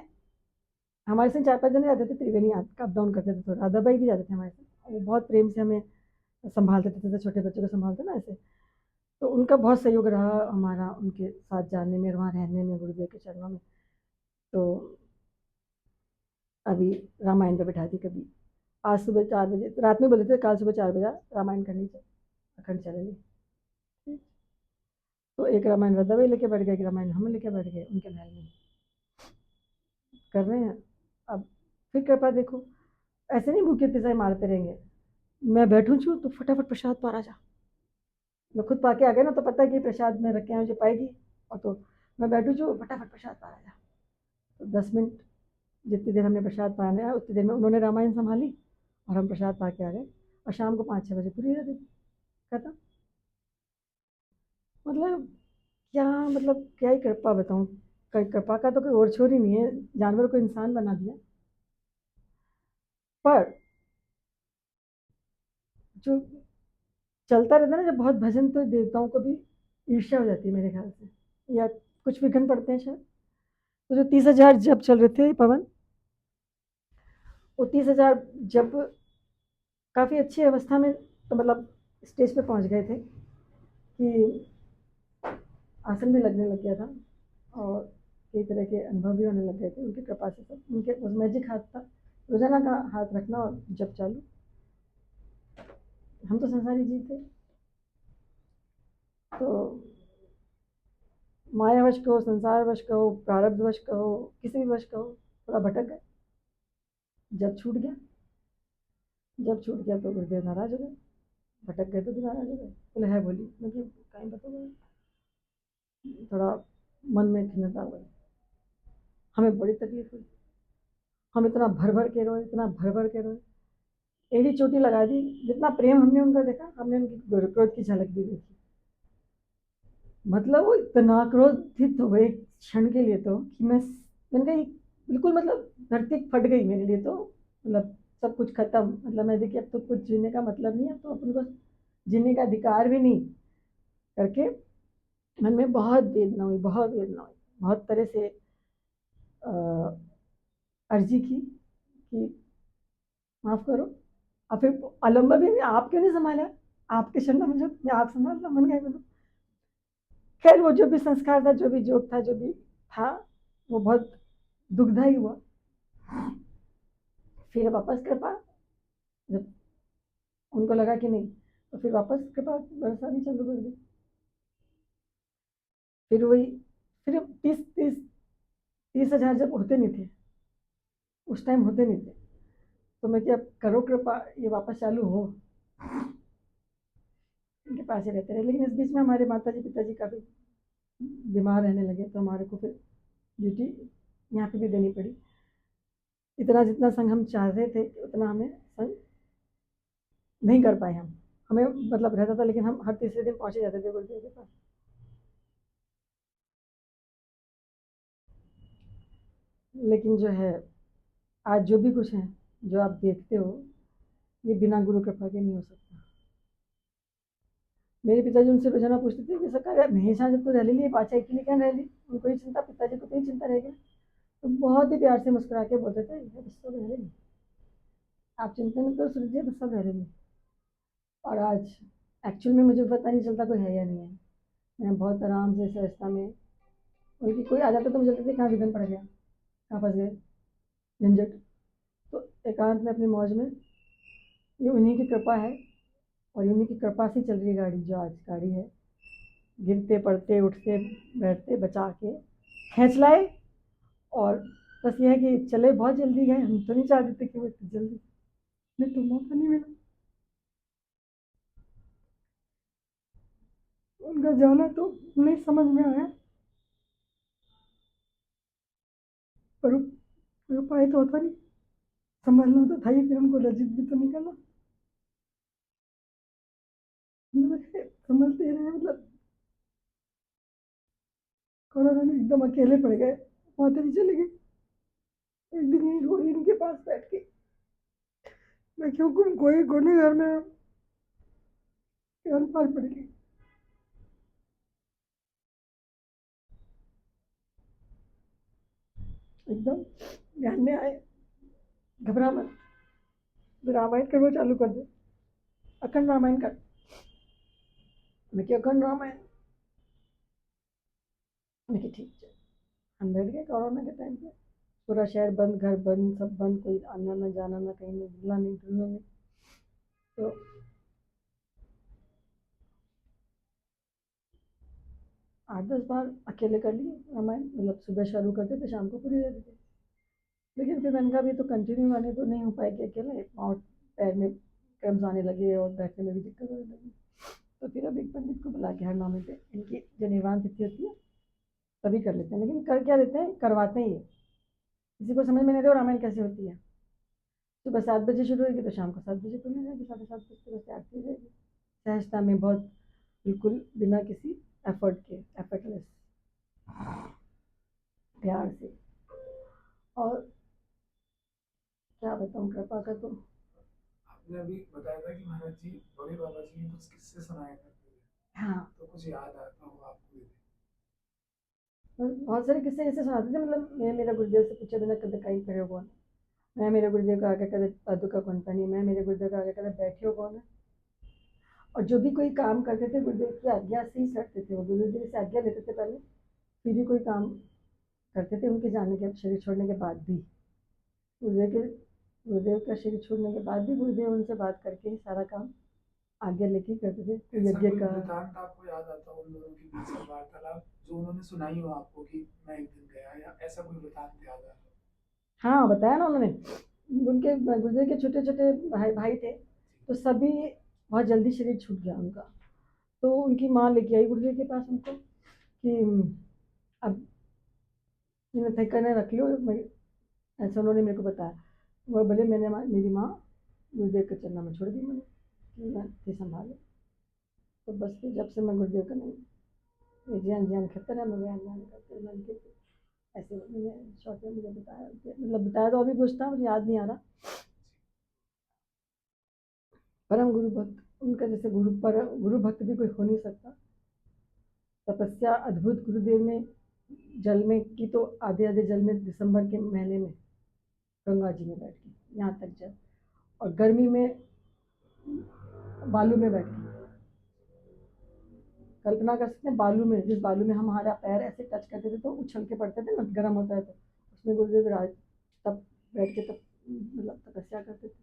हमारे से 4-5 जने जाते थे, त्रिवेणी अप डाउन करते थे, तो राधा भाई भी जाते थे हमारे साथ, वो बहुत प्रेम से हमें संभालते थे, छोटे बच्चों को संभालते ना ऐसे। तो उनका बहुत सहयोग रहा हमारा उनके साथ जाने में, वहाँ रहने में, गुरुदेव के चरणों में। तो अभी रामायण पे बैठा दी कभी, आज सुबह 4 बजे, रात में बोले थे कल सुबह 4 बजे रामायण करनी चाहिए, अखंड चलेगी। तो एक रामायण राधा भाई लेके बैठ गए, एक रामायण हम लेके बैठ गए उनके महल में, कर रहे हैं। अब फिर कृपा देखो, ऐसे नहीं भूखे पिसाई मारते रहेंगे, मैं बैठूँ छू तो फटाफट प्रसाद पार आ जा, मैं खुद पाके आ गए ना, तो पता है कि प्रसाद में रखे हैं मुझे पाएगी, और तो मैं बैठूँ छू फटाफट प्रसाद पार आ जा। तो 10 मिनट जितनी देर हमने प्रसाद पाया उतनी देर में उन्होंने रामायण संभाली और हम प्रसाद पा के आ गए, और शाम को 5-6 बजे पूरी रहती थी खत्म। मतलब क्या, मतलब क्या ही कृपा बताऊँ, कृपा का तो कोई और छोर ही नहीं है, जानवर को इंसान बना दिया। पर जो चलता रहता है ना जब बहुत भजन, तो देवताओं को भी ईर्ष्या हो जाती है मेरे ख्याल से, या कुछ विघ्न पड़ते हैं शायद। तो जो 30,000 जब चल रहे थे पवन, वो 30,000 जब काफ़ी अच्छी अवस्था में, तो मतलब स्टेज पे पहुंच गए थे कि आसन में लगने लग गया था, और कई तरह के अनुभव भी होने लग गए थे उनकी कृपा से। सब उनके उस मैजिक हाथ था, रोजाना का हाथ रखना और जब चालू। हम तो संसारी जीव थे, तो मायावश कहो, संसारवश कहो, प्रारब्धवश कहो, किसी भी वश कहो, थोड़ा भटक गए। जब छूट गया तो गुरुदेव नाराज हो गए, भटक गए तो भी नाराज हो गए। बोले है बोली, मतलब कहीं बताओ, थोड़ा मन में खिन्नता हुई, हमें बड़ी तकलीफ हुई, हम इतना भर भर के रोए, इतना भर भर के रोए, एड़ी चोटी लगा दी। जितना प्रेम हमने उनका देखा, हमने उनकी क्रोध की झलक भी देखी। मतलब वो इतना क्रोधित हो गए क्षण के लिए तो कि मैंने कहा बिल्कुल, मतलब धरती फट गई मेरे लिए तो, मतलब सब कुछ खत्म। मतलब मैं देखिए अब तो कुछ जीने का मतलब नहीं है, तो अपन को जीने का अधिकार भी नहीं करके मन में बहुत वेदना हुई, बहुत वेदना हुई, बहुत तरह से अर्जी की कि माफ करो। और फिर अवलंबन भी आप क्यों नहीं संभाला, आपके शरण में मैं आप संभालना मन गए बोलो। खैर वो जो भी संस्कार था, जो भी जोक था, जो भी था, वो बहुत दुखदायी हुआ। फिर वापस कृपा, जब उनको लगा कि नहीं, तो फिर वापस कृपा बरसानी चालू कर दी। फिर वही, फिर 30,000 जब होते नहीं थे, उस टाइम होते नहीं थे, तो मैं क्या करो कृपा, ये वापस चालू हो। इनके पास ही रहते रहे, लेकिन इस बीच में हमारे माता जी पिताजी काफ़ी बीमार रहने लगे, तो हमारे को फिर ड्यूटी यहाँ पे भी देनी पड़ी। इतना जितना संग हम चाह रहे थे उतना हमें संग नहीं कर पाए हम। हमें मतलब रहता था, लेकिन हम हर तीसरे दिन पहुँचे जाते थे गुरुदेव के पास। लेकिन जो है, आज जो भी कुछ है, जो आप देखते हो, ये बिना गुरु कृपा के नहीं हो सकता। मेरे पिताजी उनसे रोजाना पूछते थे कि सरकार हमेशा जब तो रह ली बाचा के लिए क्या रह ली, उनको ही चिंता, पिताजी को तो ही चिंता रहेगी। तो बहुत ही प्यार से मुस्कुरा के बोलते थे बस सब रह लेंगे, आप चिंता नहीं करो सूरज, बस सब रह लेंगे। और आज एक्चुअल में मुझे पता नहीं चलता कोई है या नहीं है। मैं बहुत आराम से सहजता में, उनकी कोई आ जाता तो मुझे लगता था कहाँ विघन पड़ गया, कहाँ फंस गए, झंझट। तो एकांत में अपनी मौज में, ये उन्हीं की कृपा है, और उन्हीं की कृपा से चल रही गाड़ी, जो आज गाड़ी है। गिरते पड़ते उठते बैठते बचा के खींच लाए। और बस ये है कि चले बहुत जल्दी गए, हम तो नहीं चाहते थे कि वो इतनी जल्दी, नहीं तो मौका नहीं मिला उनका जाना, तो नहीं समझ में आया, पर उपाय तो होता नहीं, संभालना तो था ही, फिर हमको रजित भी तो नहीं करना, संभलते रहे। मतलब कोरोना में एकदम अकेले पड़ गए, माता जी चले गए। एक दिन यही रो रही उनके पास बैठ के, मैं क्यों गुम कोई कोने घर में पाल पड़ेगी। एकदम ध्यान में आए, घबरा मत, रामायण करना चालू कर दे, अखंड रामायण कर। मैं क्या अखंड रामायण, मैं ठीक है। हम बैठ गए कोरोना के टाइम पे, पूरा शहर बंद, घर बंद, सब बंद, कोई आना ना जाना ना, कहीं नहीं मिलना नहीं जुलना नहीं। तो 8-10 बार अकेले कर लिए रामायण, मतलब सुबह शुरू करते थे, शाम को पूरी हो जाती थी। लेकिन फिर मैंने कहा अभी तो कंटिन्यू आने तो नहीं हो पाएगी अकेले, और पैर में क्रम्स आने लगे और बैठने में भी दिक्कत होने लगी। तो फिर अब एक पंडित को बुला के हर नौमी पे इनकी जो निर्वाण तिथि होती है तभी कर लेते हैं। लेकिन कर क्या देते हैं, करवाते हैं ये, किसी को समझ में नहीं आता रामायण कैसे होती है। सुबह 7 बजे शुरू होगी तो शाम को 7 बजे खुलने जाएगी, 7:30 बजे से आरती हो जाएगी, सहजता में, बहुत बिल्कुल बिना किसी एफर्ट के, एफर्टलेस, प्यार से। और क्या बताऊँ कृपा का, तो आपने अभी बताया था कि महाराज जी बड़े बाबा जी ने कुछ किस्से सुनाए करते थे, हाँ, तो कुछ याद आता हो आपको भी? बहुत सारे किस्से ऐसे सुनाते थे। मतलब मैं मेरा गुरुदेव से पूछे बिना कभी कहीं खड़े हो कौन है, मैं मेरे गुरुदेव को आगे कदे पादुका कौन पहनी, मैं मेरे गुरुदेव को आगे कदे बैठी हो कौन है। और जो भी कोई काम करते थे गुरुदेव की आज्ञा से ही करते थे, वो गुरुदेव से आज्ञा लेते थे पहले, फिर भी कोई काम करते थे, उनके जाने के, शरीर छोड़ने के बाद भी। गुरुदेव के, गुरुदेव का शरीर छोड़ने के बाद भी गुरुदेव उनसे बात करके ही सारा काम आज्ञा लेके करते थे। कोई ऐसा यज्ञ कोई का, वृतांत आपको याद आता हो उन दोनों के बीच का वार्तालाप, जो उन्होंने सुनाई हो आपको कि मैं एक दिन गया, या ऐसा कोई वृतांत याद आता हो? हाँ बताया ना उन्होंने, उनके गुरुदेव के छोटे-छोटे भाई भाई थे, तो सभी बहुत जल्दी शरीर छूट गया उनका। तो उनकी माँ लेके आई गुरुदेव के पास उनको कि अब इन्हें तय करने रख लो, ऐसा उन्होंने मेरे को बताया। वो बोले मेरी माँ गुरुदेव के चरणों में छोड़ दी मैंने कि मैं थे संभाले। तो बस फिर जब से मैं गुरुदेव का नहीं, ये ज्ञान खत्म है, मैं ज्ञान करते मैं उनके ऐसे मैंने शॉर्ट में मुझे बताया, मतलब बताया तो अभी कुछ था, मुझे याद नहीं आ रहा। परम गुरु भक्त उनका जैसे गुरु भक्त भी कोई हो नहीं सकता। तपस्या अद्भुत गुरुदेव ने जल में की, तो आधे आधे जल में दिसंबर के महीने में गंगा जी में बैठ के यहाँ तक जल, और गर्मी में बालू में बैठ के, कल्पना कर सकते हैं बालू में, जिस बालू में हम हमारा पैर ऐसे टच करते थे तो उछल के पड़ते थे ना, गर्म होता है तो उसमें गुरुदेव राज तब बैठ के तब मतलब तपस्या करते थे।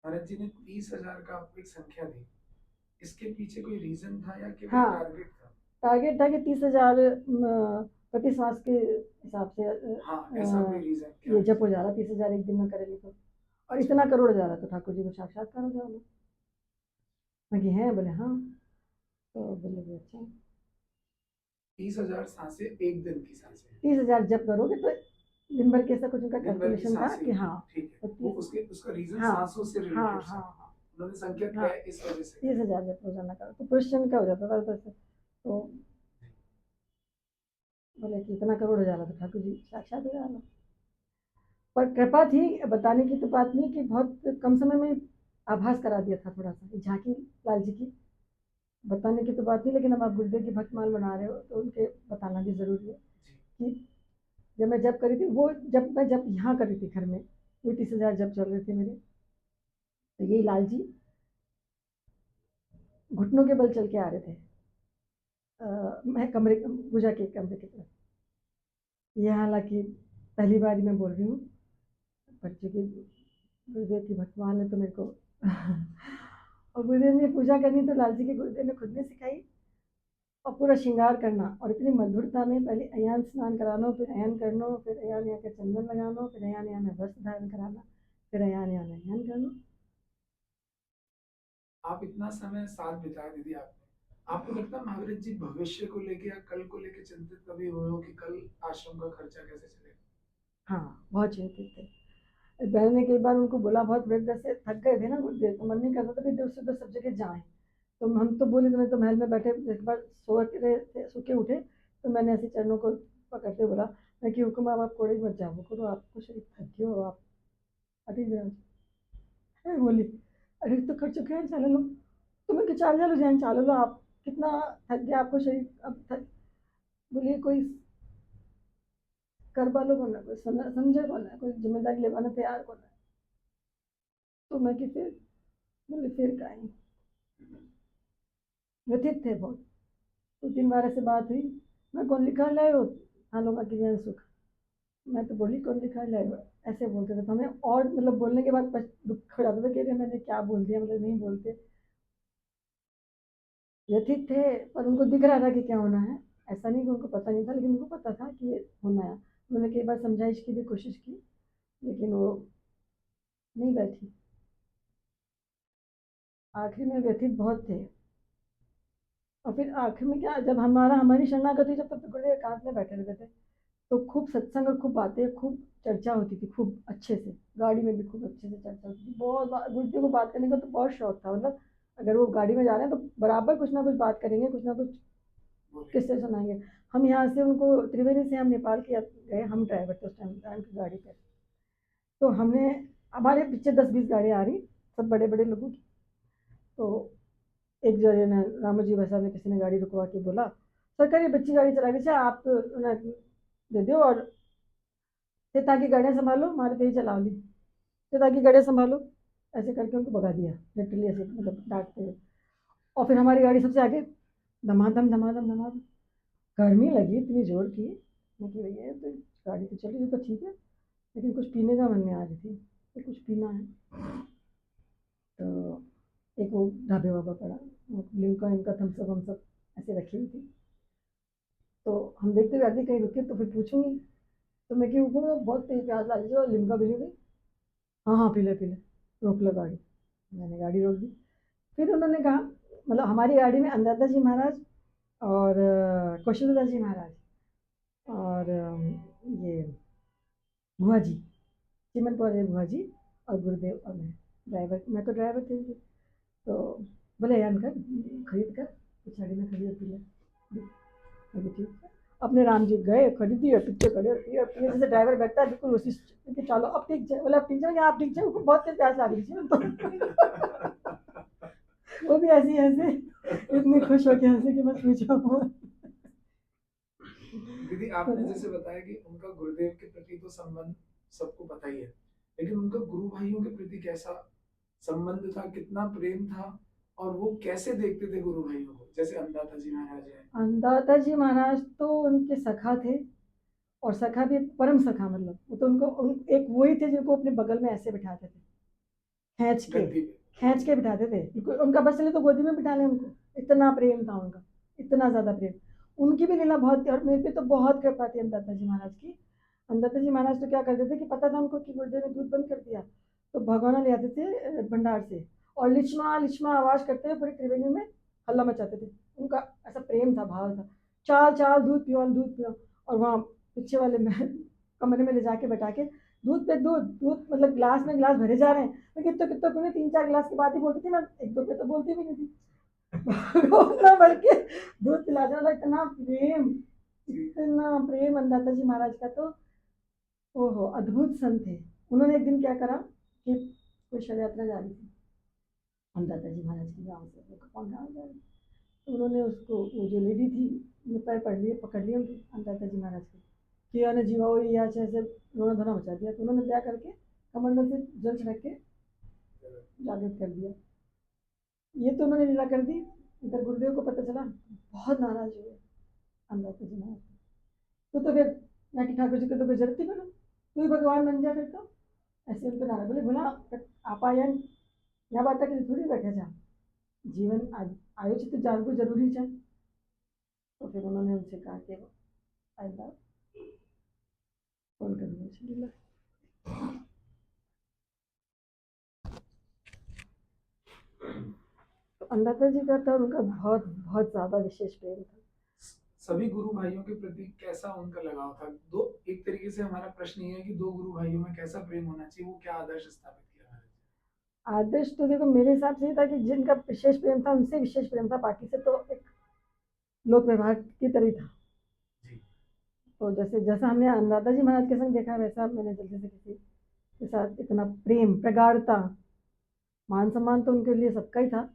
महाराज जी ने 30,000 का आपको एक संख्या दी, इसके पीछे कोई रीजन था या केवल हाँ, टारगेट था? टारगेट था कि 30,000 प्रति श्वास के हिसाब से हाँ, ऐसा कोई रीजन क्या ये है? जप हो जा रहा, 30,000 एक दिन में करेंगे तो, और इतना करोड़ जा रहा तो ठाकुर जी को साक्षात्कार हो जाएगा। मैं कि हैं, बोले हाँ, तो बोले कि अच्छा 30,000 सांसें एक दिन की सांसें? 30,000 जप करोगे तो दिन भर कैसा कुछ उनका दिन भर की कैलकुलेशन था सांसें कि होगी, हाँ, ठीक है। तो वो 30 उसके उसका रीजन हाँ सांसों से हाँ रिलेटेड हाँ था। हाँ उन्होंने संख्या हाँ, दिया है इस वजह से। 30,000 जप रोजाना करो तो क्वेश्चन क्या हो जाता था उधर से, तो बोले कि इतना करोड़ हो जा रहा तो ठाकुर जी साक्षात हो जाना। पर कृपा थी, बताने की तो बात नहीं कि बहुत कम समय में आभास करा दिया था, थोड़ा सा झांकी लाल जी की, बताने की तो बात नहीं, लेकिन अब आप गुरुदेव की भक्तमाल बना रहे हो तो उनके बताना भी जरूरी है कि जब मैं जब करी थी, वो जब मैं जब यहाँ करी थी घर में, वो 30,000 जब चल रहे थे मेरे, तो यही लाल जी घुटनों के बल चल के आ रहे थे, मैं कमरे पूजा के कमरे की तरफ। ये हालांकि पहली बार ही मैं बोल रही हूँ, पर चूंकि गुरुदेव की भक्तमाल है तो मेरे को और गुरुदेव ने पूजा करनी तो लाल जी के गुरुदेव ने खुद ने सिखाई, और पूरा श्रृंगार करना, और इतनी मधुरता में पहले अयान स्नान कराना, फिर अयान करना, फिर अयान यहाँ के चंदन लगाना, फिर अयान यहाँ वस्त्र धारण कराना, फिर अयान यहाँ अयान करना। आप इतना समय साथ बिताया दीदी आपने, आपको लगता है महावीर जी भविष्य को लेके या कल को लेके चिंतित कभी हुए हो कि कल आश्रम का खर्चा कैसे चलेगा? हाँ, बहुत चिंतित थे। बहन ने कई बार उनको बोला, बहुत वृद्ध से थक गए थे ना गुरुदेव, तो मन नहीं करता था कि इधर से उधर सब जगह जाएं। तो हम तो बोले, तो मैं तो महल में बैठे एक बार सो रहे थे, सो के उठे तो मैंने ऐसे चरणों को पकड़ते बोला, मैं कि हुक्म अब आप कोड़े मत जाओ करो, आपको शरीर थक गए हो आप, अरे बोली अरे तो कर चुके हैं, चलो लो, तो मैं चाल चलो जैन चालो लो, आप कितना थक गया आपको शरीर अब थक, बोलिए कोई कर वालों को ना, कोई समझे को ना, कोई जिम्मेदारी लेवाना तैयार को ना, तो मैं कि फिर बोले फिर कहीं व्यथित थे बहुत। तो 3 बार ऐसे बात हुई, मैं कौन लिखा लाए हो, हाँ लोग की जैन सुख, मैं तो बोली कौन लिखा लाए हो, ऐसे बोलते थे, तो हमें और मतलब बोलने के बाद दुख हो जाता था कि अरे मैंने क्या बोल दिया, मतलब नहीं बोलते, व्यथित थे, पर उनको दिख रहा था कि क्या होना है, ऐसा नहीं कि उनको पता नहीं था, लेकिन उनको पता था कि ये होना है। उन्होंने कई बार समझाइश की भी कोशिश की, लेकिन वो नहीं बैठी, आखिर में व्यथित बहुत थे। और फिर आखिर में क्या, जब हमारी शरणागति, जब तक गुरुदेव एकांत में बैठे रहते थे, तो खूब सत्संग और खूब बातें, खूब चर्चा होती थी, खूब अच्छे से, गाड़ी में भी खूब अच्छे से चर्चा होती थी, बहुत गुरुदेव को बात करने का तो बहुत शौक था, मतलब अगर वो गाड़ी में जा रहे हैं तो बराबर कुछ ना कुछ बात करेंगे, कुछ ना कुछ किससे सुनाएंगे। हम यहाँ से उनको त्रिवेणी से हम नेपाल के गए, हम ड्राइवर थे उस टाइम की गाड़ी पे, तो हमने, हमारे पीछे 10-20 गाड़ियाँ आ रही, सब बड़े बड़े लोगों की, तो एक जने ने रामू जी भाई साहब ने किसी ने गाड़ी रुकवा के बोला, सरकार ये बच्ची गाड़ी चला रही है, आप दे दो, और सीता की गाड़ियाँ संभालो, हमारे तेज चलाओ ली, सीता की गाड़ियाँ संभालो, ऐसे करके उनको भगा दिया लिटरली, ऐसे मतलब डांटते हुए। और फिर हमारी गाड़ी सबसे आगे, धमाधम धमाधम धमाधम, गर्मी लगी इतनी जोर की, मैं कि भैया तो गाड़ी तो चली तो ठीक है, लेकिन कुछ पीने का मन में आ रही थी कि कुछ पीना है, तो एक वो ढाबे बाबा पड़ा, लिमका इनका थम्सअप वम्सअप ऐसे रखी हुई थी, तो हम देखते हुए आगे कहीं रुके तो फिर पूछूंगी, तो मैं क्यों रुकूँ, बहुत तेज प्यास लग रही है और लिम्का पी ली। हाँ हाँ पी ले पी ले, रोक लो गाड़ी। मैंने गाड़ी रोक दी। फिर उन्होंने कहा, मतलब हमारी गाड़ी में अंदाता जी महाराज और कौशलदास जी महाराज और ये बुआ जी, चिमनपुर वाले बुआ जी और गुरुदेव और मैं तो ड्राइवर थी। तो बोले यार कर खरीद कर कुछ गाड़ी में खरीद पी ले। मैं ठीक है, अपने राम जी गए, खरीदी और पीछे खड़े और पिए जैसे ड्राइवर बैठता है बिल्कुल उसी कि चलो अब ठीक है, बोले अब ठीक है, आप ठीक है, उनको बहुत तेज प्यास लग रही थी तो वो भी ऐसे ऐसे इतने खुश हो के हंसे कि बस पूछो। दीदी आपने जैसे बताया कि उनका गुरुदेव के प्रति तो संबंध सबको पता ही है, लेकिन उनका गुरु भाइयों के प्रति कैसा संबंध था, कितना प्रेम था, और वो कैसे देखते थे गुरु भाइयों को? जैसे अंदाता जी महाराज हैं। अंदाता जी महाराज तो उनके सखा थे, और सखा भी परम सखा, मतलब वो तो एक वही थे जिनको अपने बगल में ऐसे बिठाते थे, खींच के गद्दी पे। खींच के बिठाते थे, उनका बस चले तो गोदी में बिठा लें उनको, इतना प्रेम था उनका, इतना ज़्यादा प्रेम। उनकी भी लीला बहुत थी और मेरे पे तो बहुत कृपा थी अंदाता जी महाराज की। अंदाता जी महाराज तो क्या करते थे कि पता था उनको कि गुरुदेव ने दूध बंद कर दिया, तो भगवाना ले आते थे भंडार से, और लिचमा लिचमा आवाज़ करते हुए पूरे त्रिवेणी में हल्ला मचाते थे। उनका ऐसा प्रेम था, भाव था, चाल चाल दूध पियो दूध पियो। और वहाँ पीछे वाले में कमरे में ले जाके बैठा के दूध पे दूध दूध, मतलब ग्लास में ग्लास भरे जा रहे हैं, मैं कितना कितना तूने 3-4 गिलास की बात ही बोलती थी ना, 1-2 पे तो बोलती भी नहीं थी। उतना भर के दूध पिला दे, मतलब इतना प्रेम अंदाता जी महाराज का तो ओहो अद्भुत संत थे। उन्होंने एक दिन क्या करा कि कोई शव यात्रा जा रही थी अंदाता जी महाराज के गाँव से, कौन गाँव जा रही, तो उन्होंने उसको, वो जो लेडी थी ने पैर पकड़ लिए उनके अंदाता जी महाराज के, किया ने जीवा हुई या ऐसे रोना धोना मचा दिया। तो उन्होंने क्या करके कमंडल से जल छिड़क के जागृत कर दिया। ये तो उन्होंने लीला कर दी। इधर गुरुदेव को पता चला, बहुत नाराज हुए अंदाता जी महाराज। तो फिर मैं कि ठाकुर जी को तो कोई जरूरत ही बोलो, तू ही भगवान बन जा फिर तो, ऐसे उनको नाराज बोले, बोला आप आया या बात है कि थोड़ी बैठे जा, जीवन आयोजित तो जानबूझ जरूरी है। तो फिर उन्होंने उनसे कहा कि आइंदा कौन करना चाहिए। तो अंदाता जी का तो उनका बहुत बहुत ज्यादा विशेष प्रेम था। सभी गुरु भाइयों के प्रति कैसा उनका लगाव था? दो, एक तरीके से हमारा प्रश्न ये है कि दो गुरु भाइयों में कैसा प्रेम होना चाहिए, वो क्या आदर्श स्थापित किया महाराज? आदर्श तो देखो मेरे हिसाब से ये था कि जिनका विशेष प्रेम था उनसे विशेष प्रेम था, बाकी से तो एक लोक व्यवहार की तरह था। तो जैसे जैसा हमने अंदाता जी महाराज के संग देखा वैसा मैंने जल्दी से किसी के साथ इतना प्रेम, प्रगाढ़ता, मान सम्मान तो उनके लिए सबका ही था,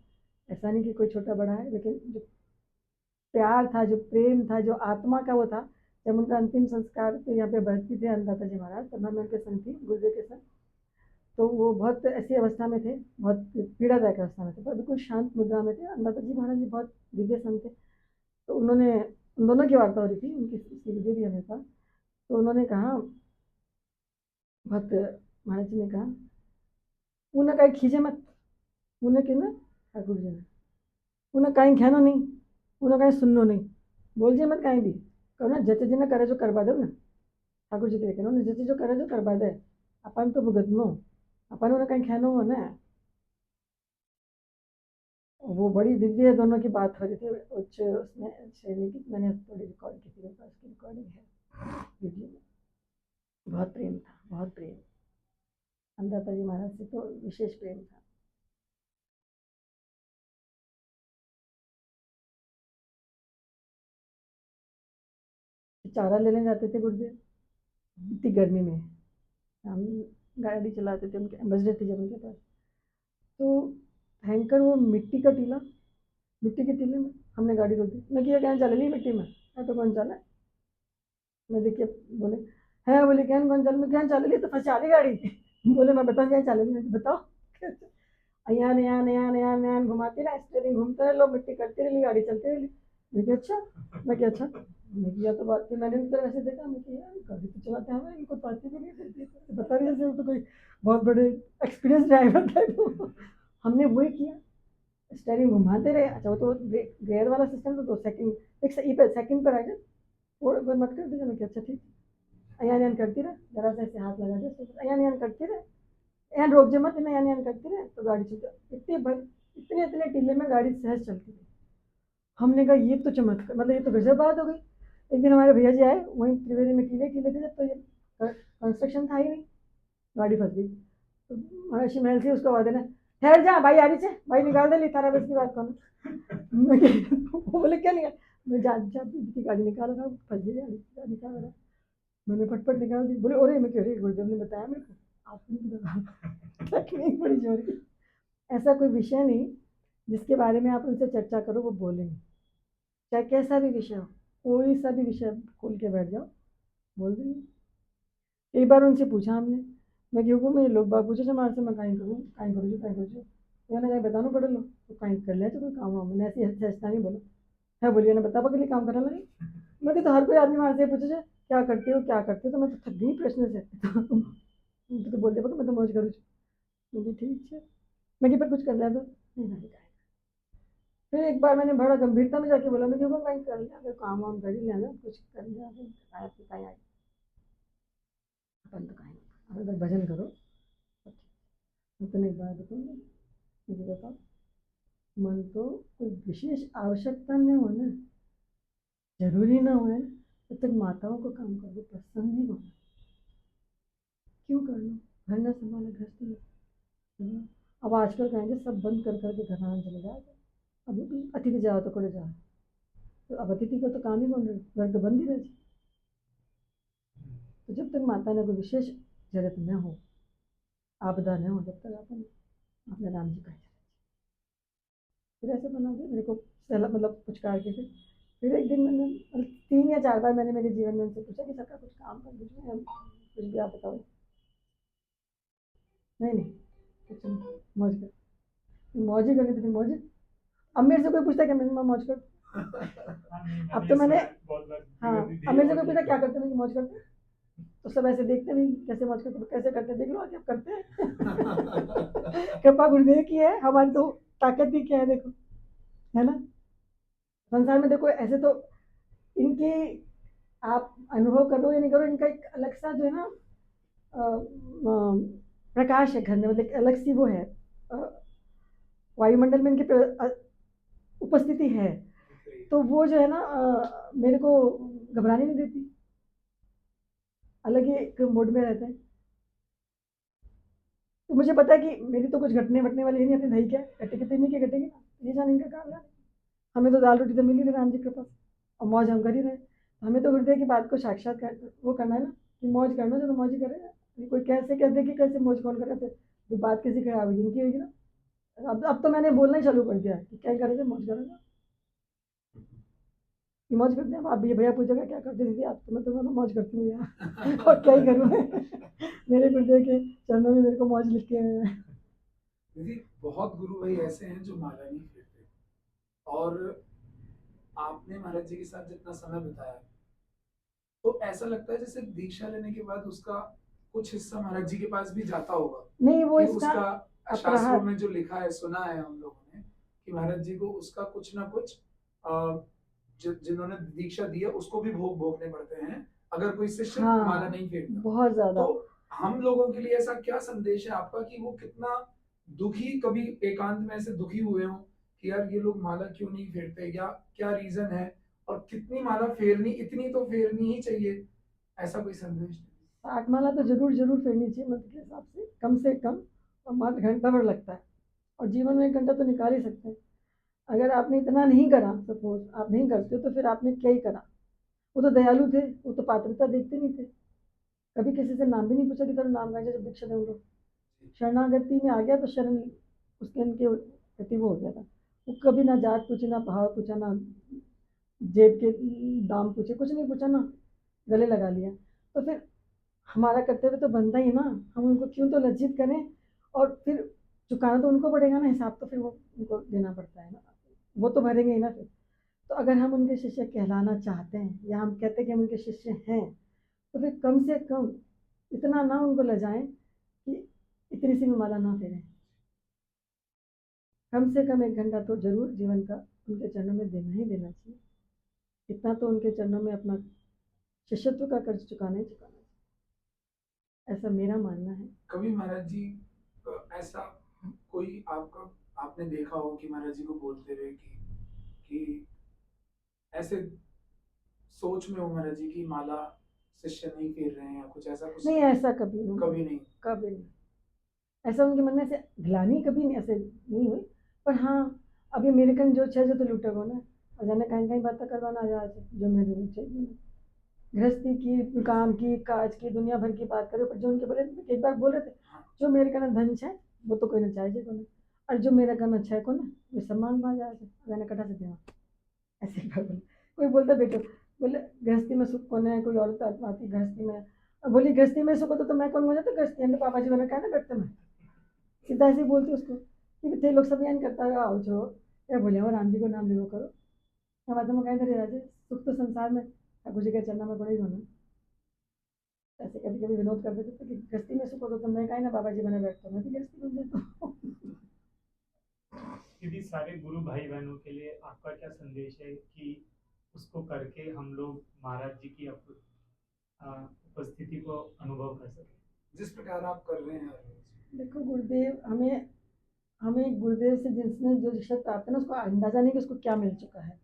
ऐसा नहीं कि कोई छोटा बड़ा है, लेकिन जो प्यार था, जो प्रेम था, जो आत्मा का वो था। जब उनका अंतिम संस्कार पे यहाँ पे भर्ती थे अंदाता जी महाराज, तब मैं उनके संग थी गुरुदेव के संग। तो वो बहुत ऐसी अवस्था में थे, बहुत पीड़ादायक अवस्था में थे, पर बिल्कुल शांत मुद्रा में थे। अंदाता जी महाराज जी बहुत दिव्य संत थे। तो उन्होंने, उन दोनों की वार्ता हो रही थी, उनकी वीडियो भी हमें था। तो उन्होंने कहा, बहुत महाराज जी ने कहा, उन्हें कहीं खींचे मत, उन्हें कि ना ठाकुर जी ने उन्हें कहीं खेनो नहीं, उन्हें कहीं सुननो नहीं, बोल जे मत कहीं भी, कहो ना जचे जी ने करे जो करवा दो ना, ठाकुर जी के कहना जचे जो करे जो करवा दे, अपन तो भुगतनो, अपन उन्हें कहीं खेनो हो ना। वो बड़ी दिव्य दोनों की बात हो रही थी, उच्च उसमें श्रेणी की, मैंने थोड़ी रिकॉर्ड की थी, मेरे पास की रिकॉर्डिंग है वीडियो में। बहुत प्रेम था, बहुत प्रेम, अंदाता जी महाराज से तो विशेष प्रेम था। चारा लेने जाते थे गुरुदेव इतनी गर्मी में, हम गाड़ी चलाते थे, उनके एम्बेसडर थे जब उनके पास। तो भयंकर वो मिट्टी का टीला, मिट्टी के टीले में हमने गाड़ी रोक दी। मैं किया क्या चल ली मिट्टी में, मैं तो कौन चला, मैं देखिए बोले है, बोले क्या कौन चल, मैं क्या चल ली तो फंसा ली गाड़ी। बोले मैं बताऊँ क्या चल रही, मैं बताओ यहाँ नया नया नया नया घुमाती ना, स्टेयरिंग घूमते रहे, लोग मिट्टी करती रही, गाड़ी चलती रही। मैं क्या अच्छा, मैं क्या अच्छा, मैं किया तो बात थी, मैंने भी तो ऐसे देखा, मैं किया गाड़ी तो चलाते हैं इनको तो आती भी नहीं, बता रही जैसे तो कोई बहुत बड़े एक्सपीरियंस ड्राइवर था तो हमने वही किया, स्टेयरिंग घुमाते रहे। अच्छा वो तो गियर वाला सिस्टम तो 2 सेकंड, एक सेकंड पर आ जाए, और मत कर दीजिए। मैं कहा अच्छा ठीक, अयान यान करती रहे, जरा सा ऐसे हाथ लगा दे, अयान यान करती रहे, यहाँ रोक जे मत, अयान यान करती रहे, तो गाड़ी चलती। इतने इतने टीले में गाड़ी सहज चलती थी। हमने कहा ये तो चमत्कार, मतलब ये तो गजब बात हो गई। एक दिन हमारे भैया जी आए, वहीं त्रिवेणी में टीले टीले थे जब, तो ये कंस्ट्रक्शन था ही नहीं, गाड़ी फंस गई। तो महर्षि महल से उसको आवाज देना, ठहर जा भाई, आ रही है भाई, निकाल दे ली थारा बस की बात कौन। वो बोले क्या निकाल, मैं जा जा की गाड़ी निकाल रहा हूँ, फंस गई गाड़ी, निकाल रहा। मैंने फटफट निकाल दी। बोले अरे मैं क्यों, रही गुरुदेव ने बताया मेरे को, आपने बताया। तकनीक बड़ी जोरी। ऐसा कोई विषय नहीं जिसके बारे में आप उनसे चर्चा करो वो बोलेंगे, चाहे कैसा भी विषय हो, कोई सा भी विषय खोल के बैठ जाओ, बोल देंगे। एक बार उनसे पूछा हमने, मैं क्यों मैं लोग बात पूछे हमारे से, मैं कहीं करूँ कहीं करूँ कहीं करूँ, मैंने कहीं बताना पड़े लो तो कहीं कर लिया, तो कोई काम हो। मैंने ऐसी चेष्टा नहीं बोला है, बोलिए ना बता पकड़ काम करने लगे। मैं तो हर कोई आदमी हमारे से पूछे क्या करते हो क्या करते हो, तो मैं तो थक गई प्रश्न से। तो बोलते पकड़ मैं तो मौज करूँ, मुझे ठीक है, मैं पर कुछ कर लिया तो नहीं नहीं। फिर एक बार मैंने बड़ा गंभीरता में जाके बोला, मैं क्यों कहीं कर लिया, अगर काम वाम कर ही लिया कुछ कर लिया, कहीं अपन तो कहीं अगर भजन करो। तो एक बात बताऊँ, मुझे बताओ, मन तो कोई विशेष आवश्यकता नहीं हो ना, जरूरी ना हो, जब तक माताओं को काम कर दो प्रसन्न ही होना, क्यों करना, घर न संभाला गृहस्थी है। अब आजकल कहेंगे सब बंद कर करके घर आने चले जाओ, अब अतिथि जाओ तो करे जाओ, तो अब अतिथि को तो काम ही कौन रहे, घर तो बंद ही रहे। तो जब तक माता ने कोई विशेष जरूरत न हो, आपदा न हो, जब तक अपन अपने राम जी का ही। फिर ऐसे बना दे मेरे को सहला, मतलब पुचकार के। फिर एक दिन मैंने 3 या 4 बार मैंने मेरे जीवन में उनसे पूछा कि सबका कुछ काम कर दीजिए, कुछ भी आप बताओ। नहीं नहीं कुछ नहीं, मौज कर, मौज ही करनी तो फिर मौज। अब मेरे से कोई पूछता क्या, मैं मौज कर। अब तो मैंने, हाँ अब मेरे से कोई पूछता क्या करते, मैं मौज करते, तो सब ऐसे देखते नहीं कैसे मौज करते, कैसे करते देख लो आगे अब करते हैं। कृपा गुरुदेव की है, हमारी तो ताकत भी क्या है देखो, है ना। संसार में देखो ऐसे तो इनकी आप अनुभव करो या नहीं करो, इनका एक अलग सा जो है ना प्रकाश है घर में, मतलब अलग सी वो है, वायुमंडल में इनकी उपस्थिति है, तो वो जो है ना मेरे को घबराने नहीं देती, अलग ही एक मोड में रहते हैं। तो मुझे पता है कि मेरी तो कुछ घटने वटने वाली है नहीं, अपनी भाई क्या घटेगी तो नहीं, क्या घटेगी ना, ये जान इनका काम है। हमें तो दाल रोटी तो मिली थी राम जी के पास, और मौज हम कर ही रहे। हमें तो गुरुदेव की बात को साक्षात कर वो करना है ना, कि मौज करना जो तो मौज ही करेगा, कोई कैसे कहते कि कैसे मौज कौन करे, तो बात किसी खराब होगी इनकी होगी ना। अब तो मैंने बोलना ही चालू कर दिया कि क्या करेंगे, मौज करेगा, मौज करते हैं। आप भैया पूछेगा क्या करते दीदी आप, तो मैं तो मौज करती हूँ यार। और क्या ही करूँ मैं। मेरे गुरुदेव के चरणों में मेरे को मौज लिखे हुए हैं। दीदी बहुत गुरु भाई ऐसे हैं जो माला नहीं फेरते, और आपने महाराज जी के साथ जितना समय बिताया तो ऐसा लगता है जैसे दीक्षा लेने के बाद उसका कुछ हिस्सा महाराज जी के पास भी जाता होगा। नहीं वो कि इसका उसका शास्त्रों में जो लिखा है, सुना है हम लोगों ने कि महाराज जी को उसका कुछ ना कुछ जिन्होंने दीक्षा दी है उसको भी भोग भोगने पड़ते हैं अगर कोई शिष्य माला नहीं फेरता। बहुत ज्यादा। तो हम लोगों के लिए ऐसा क्या संदेश है आपका कि वो कितना दुखी, कभी एकांत में ऐसे दुखी हुए हो कि यार ये लोग माला क्यों नहीं फेरते, या क्या रीजन है, और कितनी माला फेरनी, इतनी तो फेरनी ही चाहिए, ऐसा कोई संदेश? 8 माला तो जरूर जरूर फेरनी चाहिए मंत्र के हिसाब से कम, और मात्र घंटा भर लगता है, और जीवन में 1 घंटा तो निकाल ही सकते हैं। अगर आपने इतना नहीं करा, सपोज आप नहीं करते तो फिर आपने क्या ही करा। वो तो दयालु थे, वो तो पात्रता देखते नहीं थे, कभी किसी से नाम भी नहीं पूछा कि तेरा नाम क्या है, जब दीक्षा दे, शरणागति में आ गया तो शरण उसके इनके प्रति वो हो गया था। वो कभी ना जात पूछी, ना भाव पूछा, ना जेब के दाम पूछे, कुछ नहीं पूछा ना, गले लगा लिया। तो फिर हमारा कर्तव्य तो बनता ही ना, हम उनको क्यों तो लज्जित करें, और फिर चुकाना तो उनको पड़ेगा ना हिसाब, तो फिर वो उनको देना पड़ता है ना, वो तो भरेंगे ही ना फिर। तो अगर हम उनके शिष्य कहलाना चाहते हैं, या हम कहते हैं कि हम उनके शिष्य हैं, तो फिर कम से कम इतना ना उनको लजाएं कि इतनी सी भी माला ना फेरें। कम से कम 1 घंटा तो जरूर जीवन का उनके चरणों में देना ही देना चाहिए। इतना तो उनके चरणों में अपना शिष्यत्व का कर्ज चुकाना ही चुकाना है, ऐसा मेरा मानना है। कभी महाराज जी ऐसा कोई आपका आपने देखा हो कि महाराज जी को बोलते हुए कि ऐसे सोच में हो महाराज जी की माला शिष्य नहीं फेर रहे हैं या कुछ ऐसा कुछ नहीं, ऐसा कभी नहीं, कभी नहीं? कभी नहीं। ऐसा उनके मन में से ग्लानि कभी नहीं ऐसे नहीं हुई। पर हाँ, अभी मेरे कन जो छे जो तो लूटे को ना, और जाने कहीं कहीं बातें करवाना आ जाए जो मेरे चाहिए गृहस्थी की, काम की, काज की, दुनिया भर की बात करो, पर जो उनके बोले एक बार बोल रहे थे, जो मेरे कन धन है वो तो कोई ना चाहिए को ना, और जो मेरा कन अच्छा है को ना वे सम्मान पा जाए, मैंने कटा से देवा ऐसे एक बार बोले। कोई बोलता बेटो, बोले गृहस्थी में सुख कौन है, कोई औरत आती गृहस्थी में, और बोली गृहस्थी में सुख होता तो मैं कौन हो जाता गृहस्थी में, पापा जी मैंने कहा ना बैठते मैं सीधा ऐसे बोलती उसको कि थे लोग सब यान करता है आओ जो या बोले और राम जी को नाम लियो करो, हम आदमी कहीं धरे राजे सुख तो संसार में ठाकुर जी के चरणों में पड़े ही होना। ऐसे कभी कभी विनोद कर देते थे कि गृहस्थी में सुख होता तो मैं कहीं ना बाबा जी मैंने बैठता मैं भी गृहस्थी बन जाता हूँ। यदि सारे गुरु भाई बहनों के लिए आपका क्या संदेश है कि उसको करके हम लोग महाराज जी की उपस्थिति को अनुभव कर सकें, जिस प्रकार आप कर रहे हैं? देखो गुरुदेव हमें हमें गुरुदेव से जिसने जो शिक्षा प्राप्त है ना उसको अंदाजा नहीं कि उसको क्या मिल चुका है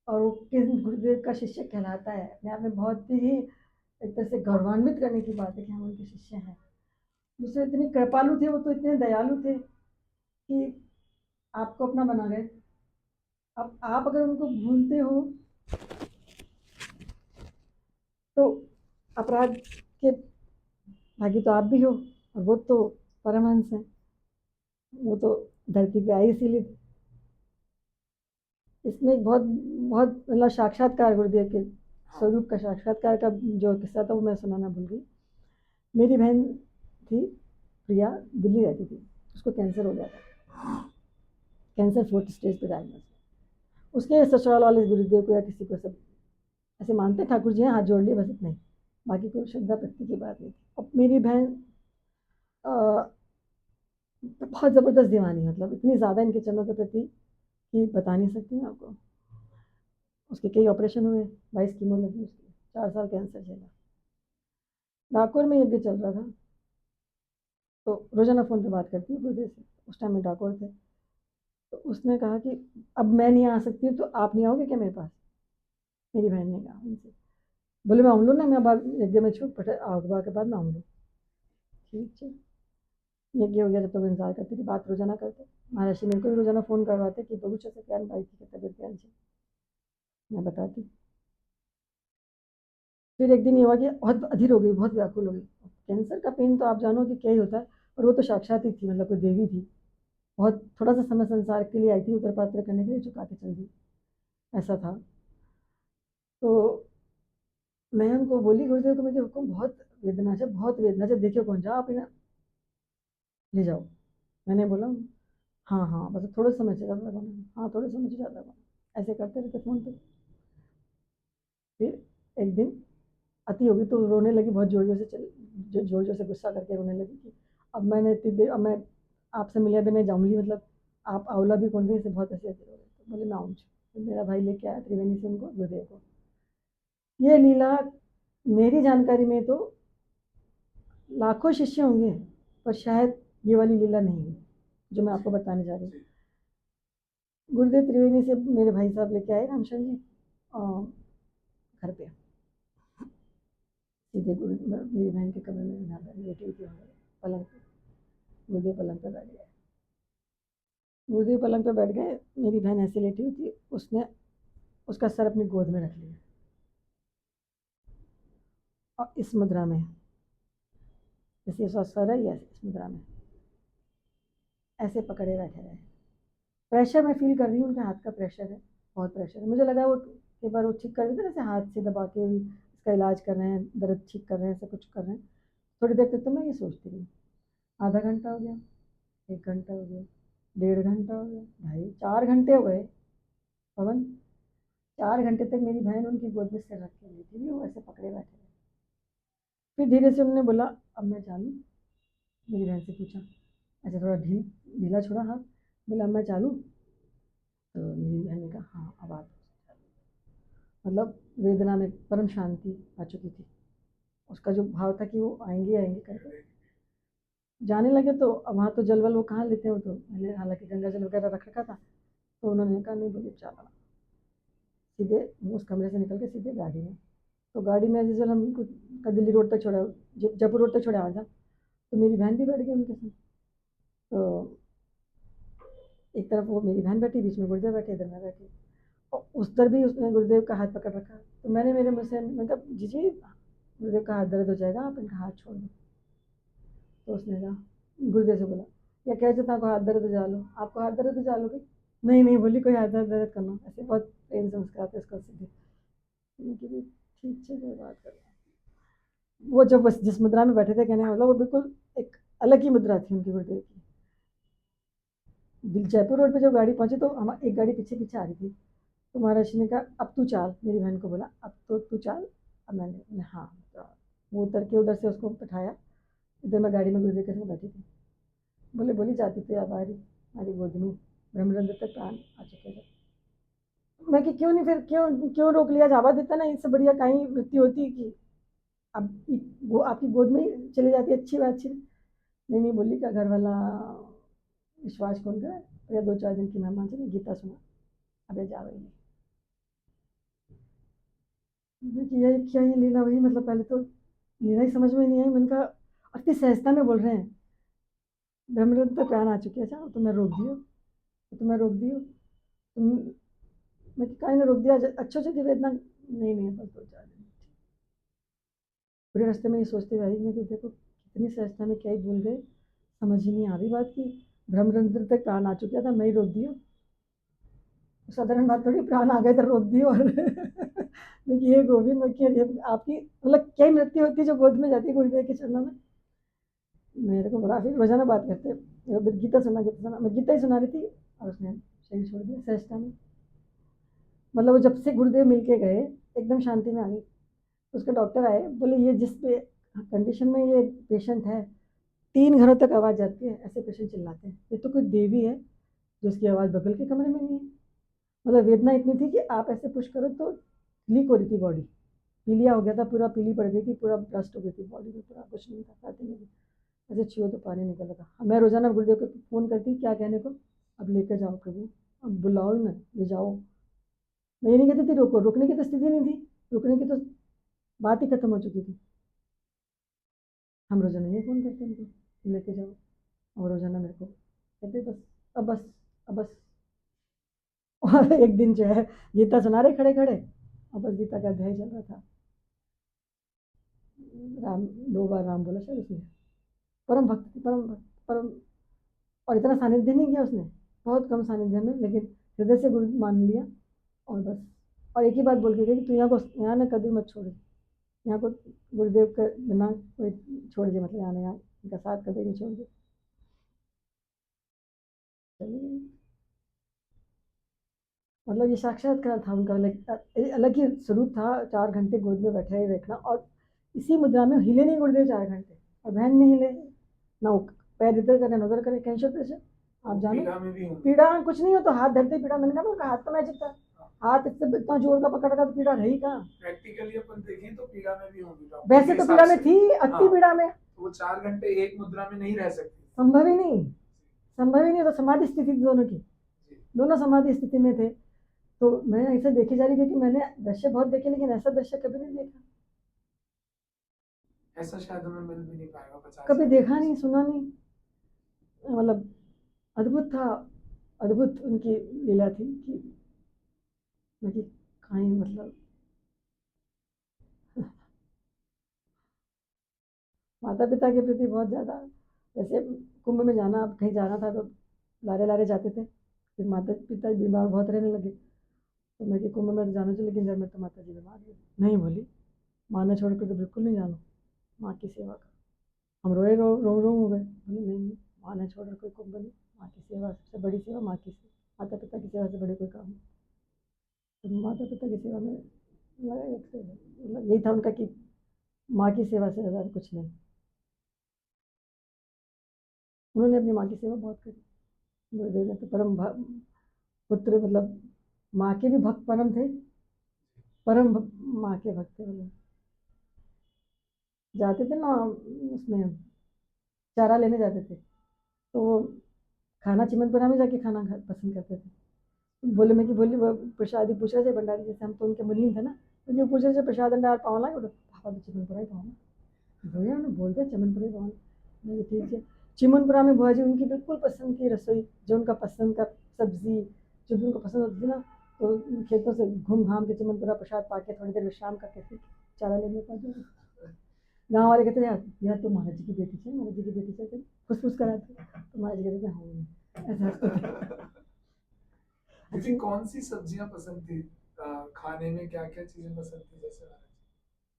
और वो किस गुरुदेव का शिष्य कहलाता है, अपने आप में बहुत ही एक तरह से गौरवान्वित करने की बात है कि हम उनके शिष्य हैं। दूसरे इतने कृपालु थे, वो तो इतने दयालु थे कि आपको अपना बना गए। अब आप अगर उनको भूलते हो तो अपराध के भागी तो आप भी हो, और वो तो परमहंस हैं, वो तो धरती पे आई इसीलिए। इसमें एक बहुत बहुत मतलब साक्षात्कार गुरुदेव के स्वरूप का साक्षात्कार का जो किस्सा था वो मैं सुनाना भूल गई। मेरी बहन थी प्रिया, दिल्ली रहती थी, उसको कैंसर हो गया था, कैंसर 4th स्टेज पे डायग्नोस। उसके ससुराल वाले गुरुदेव को या किसी को सब ऐसे मानते ठाकुर जी हैं हाथ जोड़ लिए बस इतना ही, बाकी कोई श्रद्धा भक्ति की बात नहीं थी। अब मेरी बहन बहुत ज़बरदस्त दीवानी, मतलब इतनी ज़्यादा इनके चरणों के प्रति कि बता नहीं सकती मैं आपको। उसके कई ऑपरेशन हुए, 22 कीमो लगी उसकी, 4 साल कैंसर झेला। डाकोर में यज्ञ चल रहा था तो रोजाना फ़ोन पे बात करती हूँ गुरुदेव से, उस टाइम में डाकोर थे। तो उसने कहा कि अब मैं नहीं आ सकती तो आप नहीं आओगे क्या मेरे पास? मेरी बहन ने कहा उनसे, बोले मैं आऊँ ना, मैं अब यज्ञ में छूट पटे अखबार के बाद मैं आऊँ। ठीक है, यज्ञ हो गया जब तक इंतजार करती थी, बात रोजाना करते। महाराष्ट्र मेरे को भी रोजाना फ़ोन करवाते कि प्रभु से क्या भाई की तबीयत क्या है, मैं बताती। फिर एक दिन ये हुआ कि बहुत अधीर हो गई, बहुत व्याकुल हो गई। कैंसर का पेन तो आप जानो कि क्या ही होता है, और वो तो साक्षात ही थी, मतलब कोई देवी थी। बहुत थोड़ा सा समय संसार के लिए आई थी उत्तर पात्र करने के लिए, चुका के चल दी, ऐसा था। तो मैं उनको बोली गुरुदेव को मेरे हुक्म बहुत वेदना है, बहुत वेदना है, देखियो कौन जाओ आप इन्हें ले जाओ। मैंने बोला हाँ हाँ बस थोड़े समय से ज़्यादा लगाना, हाँ थोड़े समय से ज़्यादा लगाना, ऐसे करते रहते फ़ोन पे। फिर एक दिन अति होगी तो रोने लगी, बहुत जोर जोर से जोर जोर से गुस्सा करके रोने लगी कि अब मैंने इतनी देर, अब मैं आपसे मिले भी नहीं जाऊँगी, मतलब आप आंवला भी कौन गई से बहुत ऐसे ऐसे हो गए। तो बोले मैं आऊँ, तो मेरा भाई लेके आया त्रिवेणी से उनको गुरुदेव को। ये लीला मेरी जानकारी में तो लाखों शिष्य होंगे पर शायद ये वाली लीला नहीं हुई जो मैं आपको बताने जा रही हूँ। गुरुदेव त्रिवेणी से मेरे भाई साहब लेके आए रामचंद्र जी घर पे, सीधे मेरी बहन के कमरे में लेटी हुई पलंग पे। गुरुदेव पलंग पे बैठ गए, गुरुदेव पलंग पे बैठ गए, मेरी बहन ऐसे लेटी हुई थी, उसने उसका सर अपनी गोद में रख लिया और इस मुद्रा में, जैसे उसका सर है या इस मुद्रा में ऐसे पकड़े बैठे रहे। प्रेशर मैं फील कर रही हूँ, उनके हाथ का प्रेशर है, बहुत प्रेशर है। मुझे लगा वो कई बार वो ठीक कर देते ना, ऐसे हाथ से दबा के इसका इलाज कर रहे हैं, दर्द ठीक कर रहे हैं, ऐसा कुछ कर रहे हैं। थोड़ी देर तक तो मैं ये सोचती रही, आधा घंटा हो गया, 1 घंटा हो गया, 1.5 घंटा हो गया, भाई 4 घंटे हो गए पवन। 4 घंटे तक मेरी बहन उनकी गोद में सिर रख के लेटी हुई, वो ऐसे पकड़े बैठे रहे। फिर धीरे से उन्होंने बोला अब मैं चालू, मेरी बहन से पूछा, अच्छा थोड़ा ढीला छोड़ा हाथ, बोला अब मैं चालू, तो मेरी बहन ने कहा हाँ अब आप। मतलब वेदना में परम शांति आ चुकी थी। उसका जो भाव था कि वो आएंगे आएंगे करके जाने लगे। तो अब वहाँ तो जल वल वो कहाँ लेते हैं, वो तो मैंने हालांकि गंगा जल वगैरह रख रखा था। तो उन्होंने कहा नहीं बोले चलो सीधे उस कमरे से निकल के सीधे गाड़ी में। तो गाड़ी में जैसे हमको दिल्ली रोड तक छोड़ा, जयपुर रोड तक छोड़ा आजा, तो मेरी बहन भी बैठ गई उनके साथ। तो एक तरफ वो मेरी बहन बैठी, बीच में गुरुदेव बैठे, इधर मैं बैठी। और उस तरफ भी उसने गुरुदेव का हाथ पकड़ रखा। तो मैंने मेरे मुँह से मैं कहा जीजी गुरुदेव का हाथ दर्द हो जाएगा, आप इनका हाथ छोड़ दो। तो उसने कहा, गुरुदेव से बोला या कह देता को हाथ दर्द जा लो, आपको हाथ दर्द जा लोगे? नहीं नहीं बोली कोई हाथ दर्द करना, ऐसे बहुत प्रेम से मुस्कुराते उसको सीधे। ठीक है कोई बात कर। वो जब बस जिस मुद्रा में बैठे थे कहने वाला, वो बिल्कुल एक अलग ही मुद्रा थी उनकी गुरुदेव की। जयपुर रोड पे जब गाड़ी पहुंची तो हम एक गाड़ी पीछे पीछे आ रही थी। तो महाराज ने कहा अब तू चाल, मेरी बहन को बोला अब तो तू चाल। अब मैंने हाँ। तो वो उतर के उधर से उसको बैठाया, इधर मैं गाड़ी में गुरुदेव के साथ बैठी थी। बोले बोली जाती थी अब आ रही हमारी गोद में, ब्रह्मरंध्र तक प्राण आ चुके थे। मैं कि क्यों नहीं, फिर क्यों क्यों रोक लिया, जावा देता ना, इससे बढ़िया कहीं मृत्यु होती कि अब वो आपकी गोद में ही चली जाती, अच्छी बात थी। नहीं नहीं बोली का घर वाला विश्वास कौन करे, या 2-4 दिन की मेहमान से गीता सुना, अबे जा रही है। ये क्या ये लीला हुई, मतलब पहले तो लीला ही समझ में नहीं आई। मैंने कहा अति सहजता में बोल रहे हैं ब्रह्मरंध्र तक प्राण आ चुके, अच्छा तो मैं रोक दियो, तो मैं रोक दियो तुम, मैं कहीं ने रोक दिया अच्छा से वेदना नहीं नहीं बस 2-4 दिन। पूरे रास्ते में ये सोचते हुए आई मैं कि देखो कितनी सहजता में क्या ही भूल गए, समझ ही नहीं आ रही बात की ब्रह्मरंध्र तक प्राण आ चुका था, मैं ही रोक दियो। साधारण बात थोड़ी, प्राण आ गए तो रोक दियो। और ये गोविंद आपकी मतलब क्या ही मृत्यु होती है जो गोद में जाती है गुरुदेव के चरणों में। मेरे को बड़ा फिर रोजाना बात करते, गीता सुना मैं गीता ही सुना रही थी और उसने शरीर छोड़ दिया सहजता में। मतलब वो जब से गुरुदेव मिल के गए एकदम शांति में आ गई। उसके डॉक्टर आए, बोले ये जिस पे कंडीशन में ये पेशेंट है 3 घरों तक आवाज़ जाती है, ऐसे पेशेंट चिल्लाते हैं, ये तो कोई देवी है जो उसकी आवाज़ बगल के कमरे में नहीं है। मतलब वेदना इतनी थी कि आप ऐसे पुश करो तो लीक हो रही थी बॉडी, पीलिया हो गया था पूरा, पीली पड़ गई थी, पूरा ब्रस्ट हो गई थी बॉडी में, पूरा कुछ नहीं था खाते में भी, ऐसे छुओ तो पानी निकल रहा था। मैं रोजाना गुरुदेव को फ़ोन करती क्या कहने को, अब लेकर जाओ प्रभु, अब बुलाओ ना ले जाओ। मैं ये नहीं कहती थी रोको, रुकने की तो स्थिति नहीं थी, रुकने की तो बात ही खत्म हो चुकी थी। हम रोजाना ये फ़ोन करते उनको लेके जाओ, और रोजाना मेरे को कहते बस अब बस अब बस। और एक दिन जो है गीता सुना रहे खड़े खड़े, और बस गीता का अध्याय चल रहा था, राम 2 बार राम बोला शायद उसने, परम भक्त परम भक्त परम। और इतना सानिध्य नहीं किया उसने, बहुत कम सानिध्य में, लेकिन हृदय से गुरु मान लिया। और बस और एक ही बात बोल के गई कि तू यहाँ ना कभी मत छोड़, यहाँ को गुरुदेव के बिना कोई छोड़ दे, मतलब यहाँ इनका साथ कभी नहीं छोड़ दे। चलिए मतलब ये साक्षात्कार था उनका, अलग ही स्वरूप था। 4 घंटे गोद में बैठे ही रखना, और इसी मुद्रा में हिले नहीं गुरुदेव 4 घंटे, और बहन नहीं हिले ना, वो पैर इधर करे ना उधर करे, कैंसर पेशेंट आप जानो पीड़ा कुछ नहीं हो तो हाथ धरते पीड़ा, मैंने कहा हाथ तो मैजिक था, हाथ इससे इतना जोर का पकड़ रखा तो पीड़ा रही कहाँ। प्रैक्टिकली अपन देखें तो पीड़ा में भी होंगी, वैसे तो पीड़ा में थी, अति पीड़ा में, वो 4 घंटे एक मुद्रा में नहीं रह सकती, संभव ही नहीं, संभव ही नहीं। तो समाधि स्थिति दोनों की, दोनों समाधि स्थिति में थे। तो मैं ऐसे देखी जा रही, क्योंकि मैंने दृश्य बहुत देखे लेकिन ऐसा दृश्य कभी नहीं देखा, ऐसा शायद हमें मिल भी नहीं पाएगा 50 कभी देखा नहीं सुना नहीं। मतलब अद्भुत था, अद्भुत उनकी लीला थी कि मुझे कहीं मतलब माता पिता के प्रति बहुत ज़्यादा, जैसे कुंभ में जाना, अब कहीं जाना था तो लारे लारे जाते थे, फिर माता पिता बीमार बहुत रहने लगे, तो मैं कि कुंभ में तो जाना चाहिए, लेकिन जब मैं तो माता जी बीमार है, नहीं बोली माँ ने छोड़ कर तो बिल्कुल नहीं जाना, माँ की सेवा कर। हम रोए रो हो गए, बोले नहीं माँ ने छोड़ कोई कुंभ नहीं, माँ की सेवा सबसे बड़ी सेवा, माँ की सेवा, माता पिता की सेवा से बड़े कोई काम नहीं। तो माता पिता की सेवा में लगा, मतलब यही था उनका कि माँ की सेवा से ज़्यादा कुछ नहीं। उन्होंने अपनी माँ की सेवा बहुत करी। गुरुदेव ने तो परम पुत्र, मतलब माँ के भी भक्त परम थे, परम माँ के भक्त थे वो लोग। जाते थे ना उसमें चारा लेने जाते थे, तो वो खाना चिमनपुरा में जाके खाना पसंद करते थे। बोले मैं कि बोली वो प्रसादी पूछ रहे थे भंडारी, जैसे हम तो उनके मुनीम थे ना, तो जो पूछ रहे थे प्रसाद भंडार पाँव लाए, बोले पापा तो चिमनपुरा ही पाँव भैया उन्हें बोलते चिमनपुरा ही पाँव। मैं ठीक है। चिमनपुरा में बुआ जी उनकी बिल्कुल पसंद की रसोई, जो उनका पसंद का सब्जी जो भी उनको पसंद होती थी ना, तो खेतों से घूम घाम के चिमनपुरा प्रसाद पा के थोड़ी देर विश्राम करके फिर चारा लेने पहुँच। गाँव वाले कहते थे यार तुम महाराज जी की बेटी थे, महाराज जी की बेटी थे, फुस फुस कराते, तो महाराज जी कहते थे हाँ ऐसा हंसते थे। दीदी कौन सी सब्जियां पसंद थी? खाने में क्या क्या चीजें पसंद थी जैसे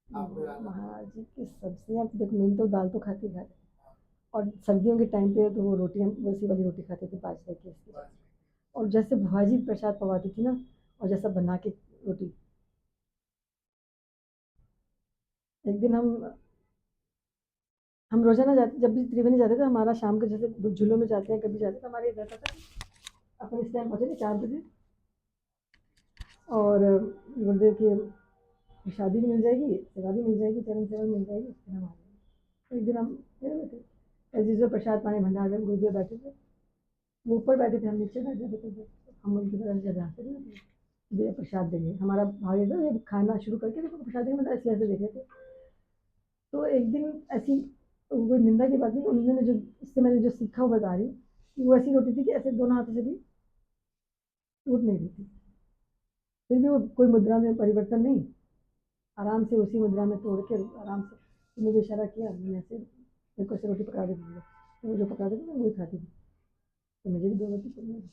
आपको याद है? महाराज जी की सब्जियाँ तो देखो, मेन तो दाल तो खाते खाते, और सर्दियों के टाइम पे तो वो रोटियाँ वैसी वाली रोटी खाते थे बाजरे की इसकी। और जैसे बुआ जी प्रसाद पवाती थी ना, और जैसा बना के रोटी, एक दिन हम रोजाना जाते, जब भी त्रिवेणी जाते थे हमारा शाम के जैसे झूलों में जाते हैं कभी जाते, तो हमारे रहता था अपन इस टाइम पहुँचे थे 4 बजे, और गुरुदेव की शादी भी मिल जाएगी, सेवा भी मिल जाएगी, चरण सेवा मिल जाएगी, फिर हम आ जाएंगे। एक दिन हम गए बैठे ऐसे जो प्रसाद पानी भंडार में गुरुदेव बैठे थे, वो ऊपर बैठे थे, हम नीचे बैठ जाते थे, हम उनकी तरफ से जाते थे ये प्रसाद देंगे, हमारा भाग्य था ये खाना शुरू करके देखो प्रसाद देंगे, मतलब ऐसे ऐसे देखे थे। तो एक दिन ऐसी कोई निंदा की बात नहीं, उन्होंने जो इससे मैंने जो सीखा वो बता रही हूँ, कि वो ऐसी रोटी थी कि ऐसे दोनों हाथों से भी टूट नहीं रही थी, फिर भी वो कोई मुद्रा में परिवर्तन नहीं, आराम से उसी मुद्रा में तोड़ के आराम से, तो मुझे इशारा किया, मैंने ऐसे मेरे को ऐसे रोटी पकड़ा दी, तो वो जो पकड़ा दी मैं वही खाती थी, तो मुझे भी 2 रोटी पकड़ी,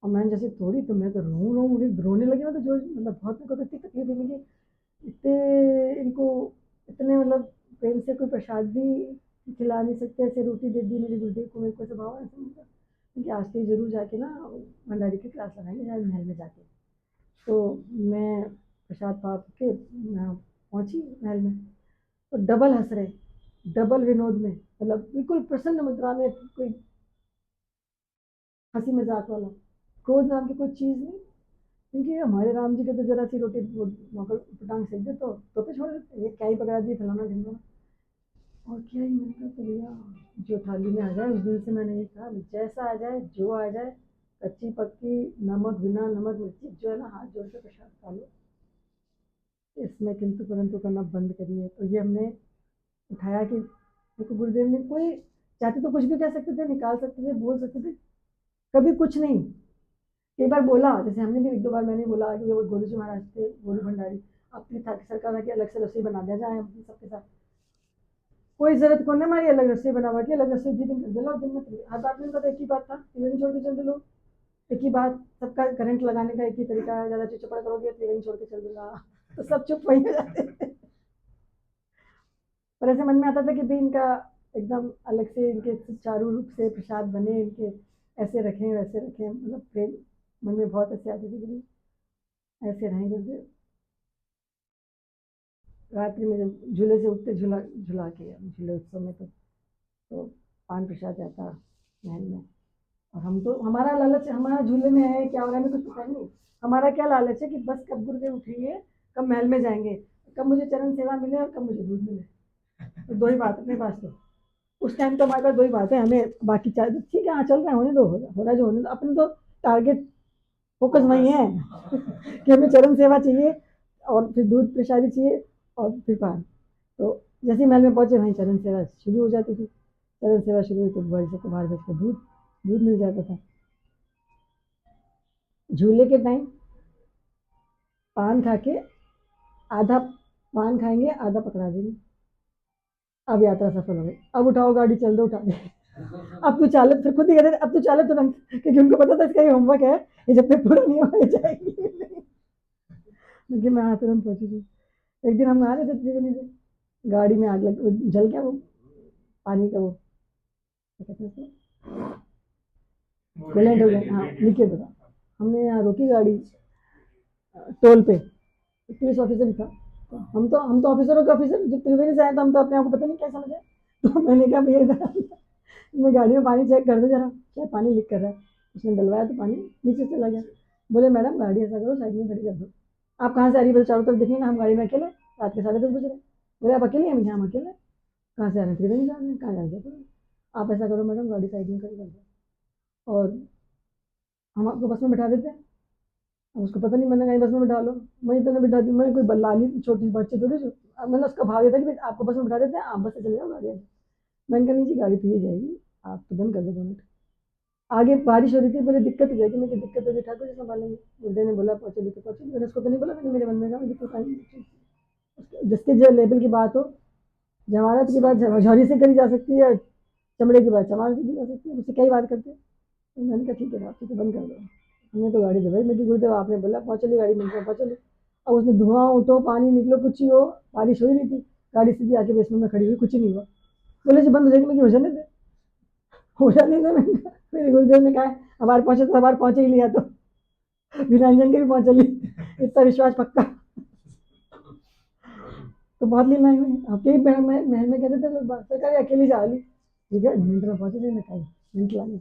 और मैंने जैसे तोड़ी तो मैं तो रो मुझे रोने लगी, मैं तो जो मतलब बहुत मेरे को तो इतनी तकलीफ हुई मुझे, इतने इनको इतने मतलब प्रेम से कोई प्रसाद भी खिला नहीं सकते, ऐसे रोटी दे दी मेरे गुरुदेव को, मेरे को ऐसा भाव ऐसा मतलब, क्योंकि आज से जरूर जाके ना भंडारी की क्लास लगाएंगे शायद महल में जाके। तो मैं प्रसाद पा के मैं पहुंची महल में, तो डबल हंस रहे, डबल विनोद में, मतलब बिल्कुल प्रसन्न मुद्रा में, कोई हंसी मजाक वाला, क्रोध नाम की कोई चीज़ नहीं, क्योंकि हमारे राम जी के तो जरा सी रोटी मकर पटांग सेक दे तो पे छोड़ देते, ये क्या ही पकड़ा दिए फलाना ढिमला, और क्या ही मैंने कहा तो भैया जो थाली में आ जाए, उस दिन से मैंने ये कहा जैसा आ जाए जो आ जाए, कच्ची पक्की नमक बिना नमक मिर्ची जो है ना, हाथ जोड़ के प्रसाद खा लो, इसमें किंतु परंतु करना बंद करिए। तो ये हमने उठाया कि देखो गुरुदेव ने कोई चाहते तो कुछ भी कह सकते थे, निकाल सकते थे, बोल सकते थे, कभी कुछ नहीं। कई बार बोला, जैसे हमने भी 1-2 बार मैंने बोला कि वो गुरु जी महाराज थे, गोलू भंडारी, अपनी सरकार है कि अलग से रसोई बना दिया जाए हम सबके साथ, कोई जरूरत कौन है हमारी अलग रसोई बनावा की, अलग रसोई दिन कर दिला दिन में, हर बात में तो एक ही बात था, त्रिवेणी छोड़ के चल दे लोग, एक ही बात, सबका करंट लगाने का एक ही तरीका है, ज्यादा चिचपड़ करोगे त्रिवेणी छोड़ के चल दूंगा, तो सब चुप वही हो जाते थे। पर ऐसे मन में आता था कि भाई इनका एकदम अलग से, इनके सुचारू रूप से प्रसाद बने, इनके ऐसे रखें वैसे रखें, मतलब प्रेम मन में बहुत ऐसे आती थी कि ऐसे रहें गुरुदेव। रात्रि में जब झूले से उठते, झूला झुला के झूले उत्सव में तो पान प्रसाद जाता महल में, और हम तो हमारा लालच, हमारा झूले में है क्या हो रहा है हमें कुछ पता नहीं, हमारा क्या लालच है कि बस कब गुरुदेव उठेंगे, कब महल में जाएंगे, कब मुझे चरण सेवा मिले और कब मुझे दूध मिले, तो 2 ही बात अपने पास, तो उस टाइम तो हमारे पास 2 ही बात है, हमें बाकी चाहे ठीक है हाँ चल रहा है होने दो, हो रहा है जो होने दो, अपने तो टारगेट फोकस वही है कि हमें चरण सेवा चाहिए, और फिर दूध प्रसादी चाहिए, और फिर पान। तो जैसे महल में पहुंचे वहीं चरण सेवा शुरू हो जाती थी, चरण सेवा शुरू हुई तो बुआ जी को बाहर भेज कर दूध दूध मिल जाता था। झूले के टाइम पान खा के, आधा पान खाएंगे आधा पकड़ा देंगे, अब यात्रा सफल हो गई, अब उठाओ गाड़ी चल दो, उठा दे, अब तू चालक, फिर खुद ही कहते अब तू चालक तुरंत, क्योंकि उनको पता था इसका ये होमवर्क है, ये जब तक पूरा नहीं हो जाएगी, लेकिन मैं तुरंत पहुंची थी। एक दिन हम आ रहे थे त्रिवेणी से, गाड़ी में आग लग, जल गया वो पानी का, वो क्या कहते हैं उसको, कूलेंट हो गया, हाँ लीकेज होगा, हमने यहाँ रोकी गाड़ी टोल पे, पुलिस ऑफिसर भी था, हम तो ऑफिसरों के ऑफिसर, जब त्रिवेणी से आए तो हम तो अपने आप को पता नहीं क्या समझे, तो मैंने कहा भैया इधर मैं गाड़ी में पानी चेक कर दो जरा, क्या पानी लीक कर रहा है, उसने डलवाया तो पानी नीचे चला गया, बोले मैडम गाड़ी ऐसा करो साइड में खड़ी कर दो, आप कहाँ से आ रही है, चारों तरफ देखिए ना, हम गाड़ी में अकेले, रात के 10:30 बज रहे। बोले आप अकेले हैं? हम हम अकेले। कहाँ से आ रहे हैं? त्रिवेणी जा रहे हैं। कहाँ जा रहे हैं? आप ऐसा करो मैडम, गाड़ी साइड में कर दो और हम आपको बस में बिठा देते हैं। अब उसको पता नहीं, मैंने कहीं बस में बिठा लो, वहीं तो बिठा दी। मैं कोई बल्लाली छोटी बच्चे थोड़ी मैंने उसका भाव ये था कि आपको बस में बिठा देते हैं, आप बस से चले जाओ गाड़ी। मैंने कहा नहीं जी, गाड़ी तो ये जाएगी, आप तो बंद कर दो बोनट। आगे बारिश हो रही थी, बोले दिक्कत हो जाएगी। मैं दिक्कत हो गई, ठाकुर जी संभालेंगे। गुरुदेव ने बोला पहुंचेगी तो पहुंचेगी, मैंने उसको तो नहीं बोला, मैंने मेरे मन में कहा जिसके जो लेवल की बात हो, जमानत की बात झोरी से करी जा सकती है, चमड़े की बात चमार से की जा सकती है, उससे क्या ही बात करते हैं। तो मैंने कहा ठीक है साहब, ठीक है बंद कर दो। हमने तो गाड़ी दबाई, मेरी गुरुदेव आपने बोला पहुँच चली गाड़ी, मिल पहुँच चली। अब उसमें धुआं उठो, पानी निकलो, कुछ ही हो, बारिश हो ही नहीं थी, गाड़ी सीधी आके बेसमेंट में खड़ी हुई, कुछ ही नहीं हुआ। बोले जी बंद हो जाएगी, मैं हो जाने दे, हो जाने दे। मैंने कहा, मेरे गुरुदेव ने कहा हमारे पहुंचे तो हमारे पहुंचे ही लिया, तो बिना इंजन के भी पहुंच चली, इतना विश्वास पक्का। तो बहुत लीलाएं हुई। अब कई महल में कहते थे लोग, बात सरकार अकेली जा ली, ठीक है मिनट में पहुंचे थे, कहीं मिनट लाने।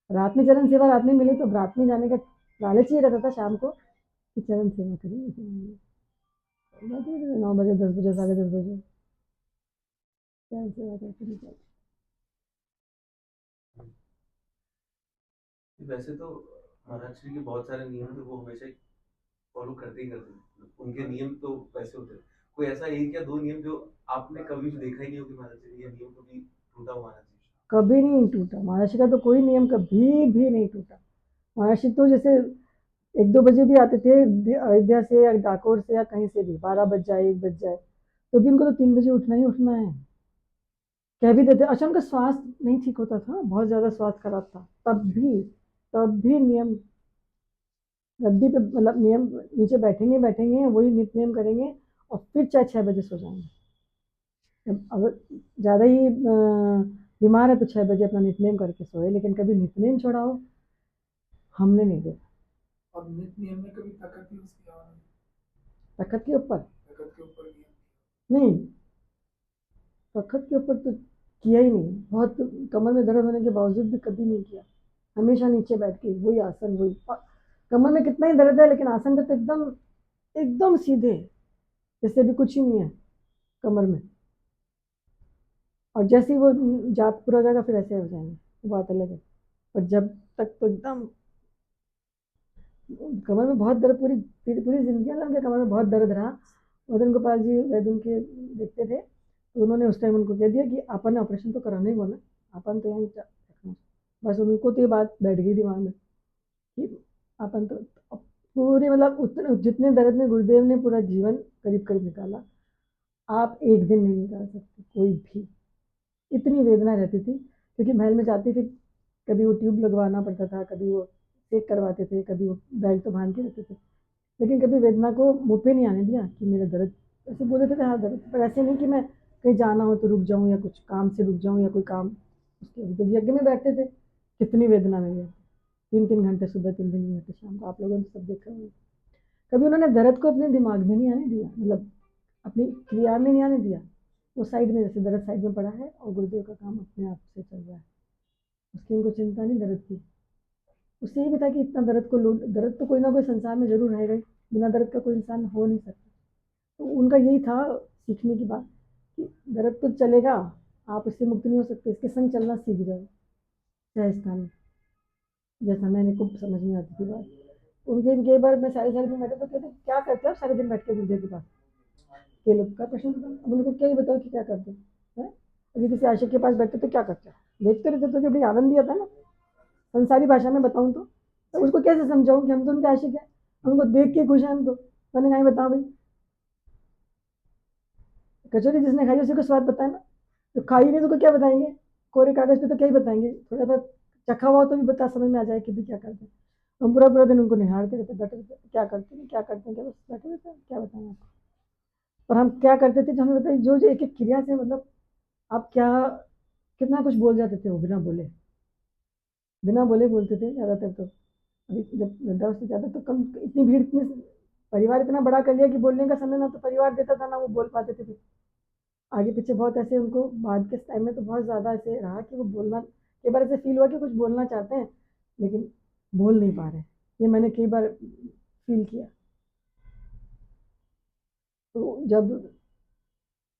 रात में चरण सेवा रात में मिली, तो रात में जाने का लालच ही रहता था शाम को कि चरण सेवा करेंगे। 9 बजे, 10 बजे, 10:30 बजे चरण सेवा करके निकल। वैसे तो महाराज श्री के बहुत सारे नियम थे, वो हमेशा फॉलो करते ही करते थे, उनके नियम तो वैसे होते थे। कोई ऐसा एक या दो नियम जो आपने कभी भी देखा ही नहीं हो कि महाराज जी ने ये नियम कभी टूटा हो महाराज जी? कभी नहीं टूटा महर्षि का, तो कोई नियम कभी भी नहीं टूटा। महर्षि तो जैसे 1-2 बजे भी आते थे अयोध्या से या डाकोर से या कहीं से भी, 12 बज जाए 1 बज जाए, तो भी उनको तो 3 बजे उठना ही उठना है। कह भी देते। अच्छा उनका स्वास्थ्य नहीं ठीक होता था, बहुत ज़्यादा स्वास्थ्य खराब था, तब भी नियम, गद्दी पे मतलब नियम, नीचे बैठेंगे बैठेंगे वही नित्य नियम करेंगे, और फिर चाहे 6 बजे सो जाएंगे। अगर ज़्यादा ही बीमार है तो 6 बजे अपना नित्य नियम करके सोए, लेकिन कभी नित्य नियम छोड़ाओ हमने नहीं देखा। और नित्य नियम में कभी तखत यूज किया? तखत के ऊपर तखत के ऊपर नियम? नहीं, तखत के ऊपर तो किया ही नहीं, बहुत कमर में दर्द होने के बावजूद भी कभी नहीं किया। हमेशा नीचे बैठ के वही आसन, वही कमर में कितना ही दर्द है, लेकिन आसन पे तो एकदम एकदम सीधे, जैसे भी कुछ ही नहीं है कमर में। और जैसे ही वो जाप पूरा हो जाएगा फिर ऐसे हो जाएंगे, वो बात अलग है। पर जब तक तो एकदम कमर में बहुत दर्द, पूरी पूरी जिंदगी में उनके कमर में बहुत दर्द रहा। मदन गोपाल जी वैद्य उनके देखते थे, तो उन्होंने उस टाइम उनको कह दिया कि अपन ने ऑपरेशन तो कराना ही बोला, अपन तो यहाँ रखना। बस उनको तो ये बात बैठ गई दिमाग में कि अपन तो पूरे मतलब उतने जितने दर्द में गुरुदेव ने पूरा जीवन करीब करीब निकाला, आप एक दिन नहीं निकाल सकते कोई भी। इतनी वेदना रहती थी, क्योंकि महल में जाती थी, कभी वो ट्यूब लगवाना पड़ता था, कभी वो चेक करवाते थे, कभी वो बेल्ट तो बांध के रहते थे, लेकिन कभी वेदना को मुँह पे नहीं आने दिया कि मेरा दर्द। ऐसे बोल देते थे हाँ दर्द, पर ऐसे नहीं कि मैं कहीं जाना हो तो रुक जाऊँ या कुछ काम से रुक जाऊँ या कोई काम। उसके तो यज्ञ में बैठते थे, कितनी वेदना में गए, 3-3 घंटे सुबह, 3-3 घंटे शाम को, आप लोगों ने सब देखा होगा। कभी उन्होंने दर्द को अपने दिमाग में नहीं आने दिया, मतलब अपनी क्रिया में नहीं आने दिया। वो साइड में, जैसे दर्द साइड में पड़ा है और गुरुदेव का काम अपने आप से चल रहा है, उसकी उनको चिंता नहीं दर्द की। उससे ये भी था कि इतना दर्द को लोड, दर्द तो कोई ना कोई संसार में जरूर रहेगा ही, बिना दर्द का कोई इंसान हो नहीं सकता। तो उनका यही था सीखने की बात कि दर्द तो चलेगा, आप इससे मुक्त नहीं हो सकते, इसके संग चलना सीख जाओ। चाहे स्थान में, जैसा मैंने खूब समझ में आती थी बात उनके। कई बार मैं सारे सारे दिन बैठे तो कहते क्या करते हो सारे दिन बैठ के गुरुदेव के पास, के लोग का प्रश्न था। अब उनको क्या ही बताओ कि क्या करते हैं। अभी किसी आशिक के पास बैठते तो क्या करते हैं, देखते रहते तो जो भी आनंद दिया था ना, संसारी भाषा में बताऊं तो उसको कैसे समझाऊं कि हम तो उनके आशिक हैं, उनको देख के खुश हैं हम तो। मैंने कहा बताओ भाई, कचौरी जिसने खाई उसी को स्वाद बताए ना, तो खाई नहीं तो क्या बताएंगे, कोरे कागज पे तो क्या ही बताएंगे, थोड़ा बहुत चखा हुआ तो भी बता समझ में आ जाए कि भी क्या करते हैं। हम पूरा पूरा दिन उनको निहारते रहते, बैठे रहते, क्या करते हैं क्या करते हैं, क्या बस बैठे रहते हैं, क्या बताएं आपको। और हम क्या करते थे जो हमें बताइए, जो जो एक एक क्रिया से मतलब आप क्या कितना कुछ बोल जाते थे वो बिना बोले, बिना बोले बोलते थे ज़्यादातर तो। अभी जब वृद्धावस्था ज़्यादा तो कम, इतनी भीड़, इतनी परिवार इतना बड़ा कर लिया कि बोलने का समय ना तो परिवार देता था ना वो बोल पाते थे। फिर आगे पीछे बहुत ऐसे उनको बाद के टाइम में तो बहुत ज़्यादा ऐसे रहा कि वो बोलना, कई बार ऐसे फील हुआ कि कुछ बोलना चाहते हैं लेकिन बोल नहीं पा रहे। ये मैंने कई बार फील किया। तो जब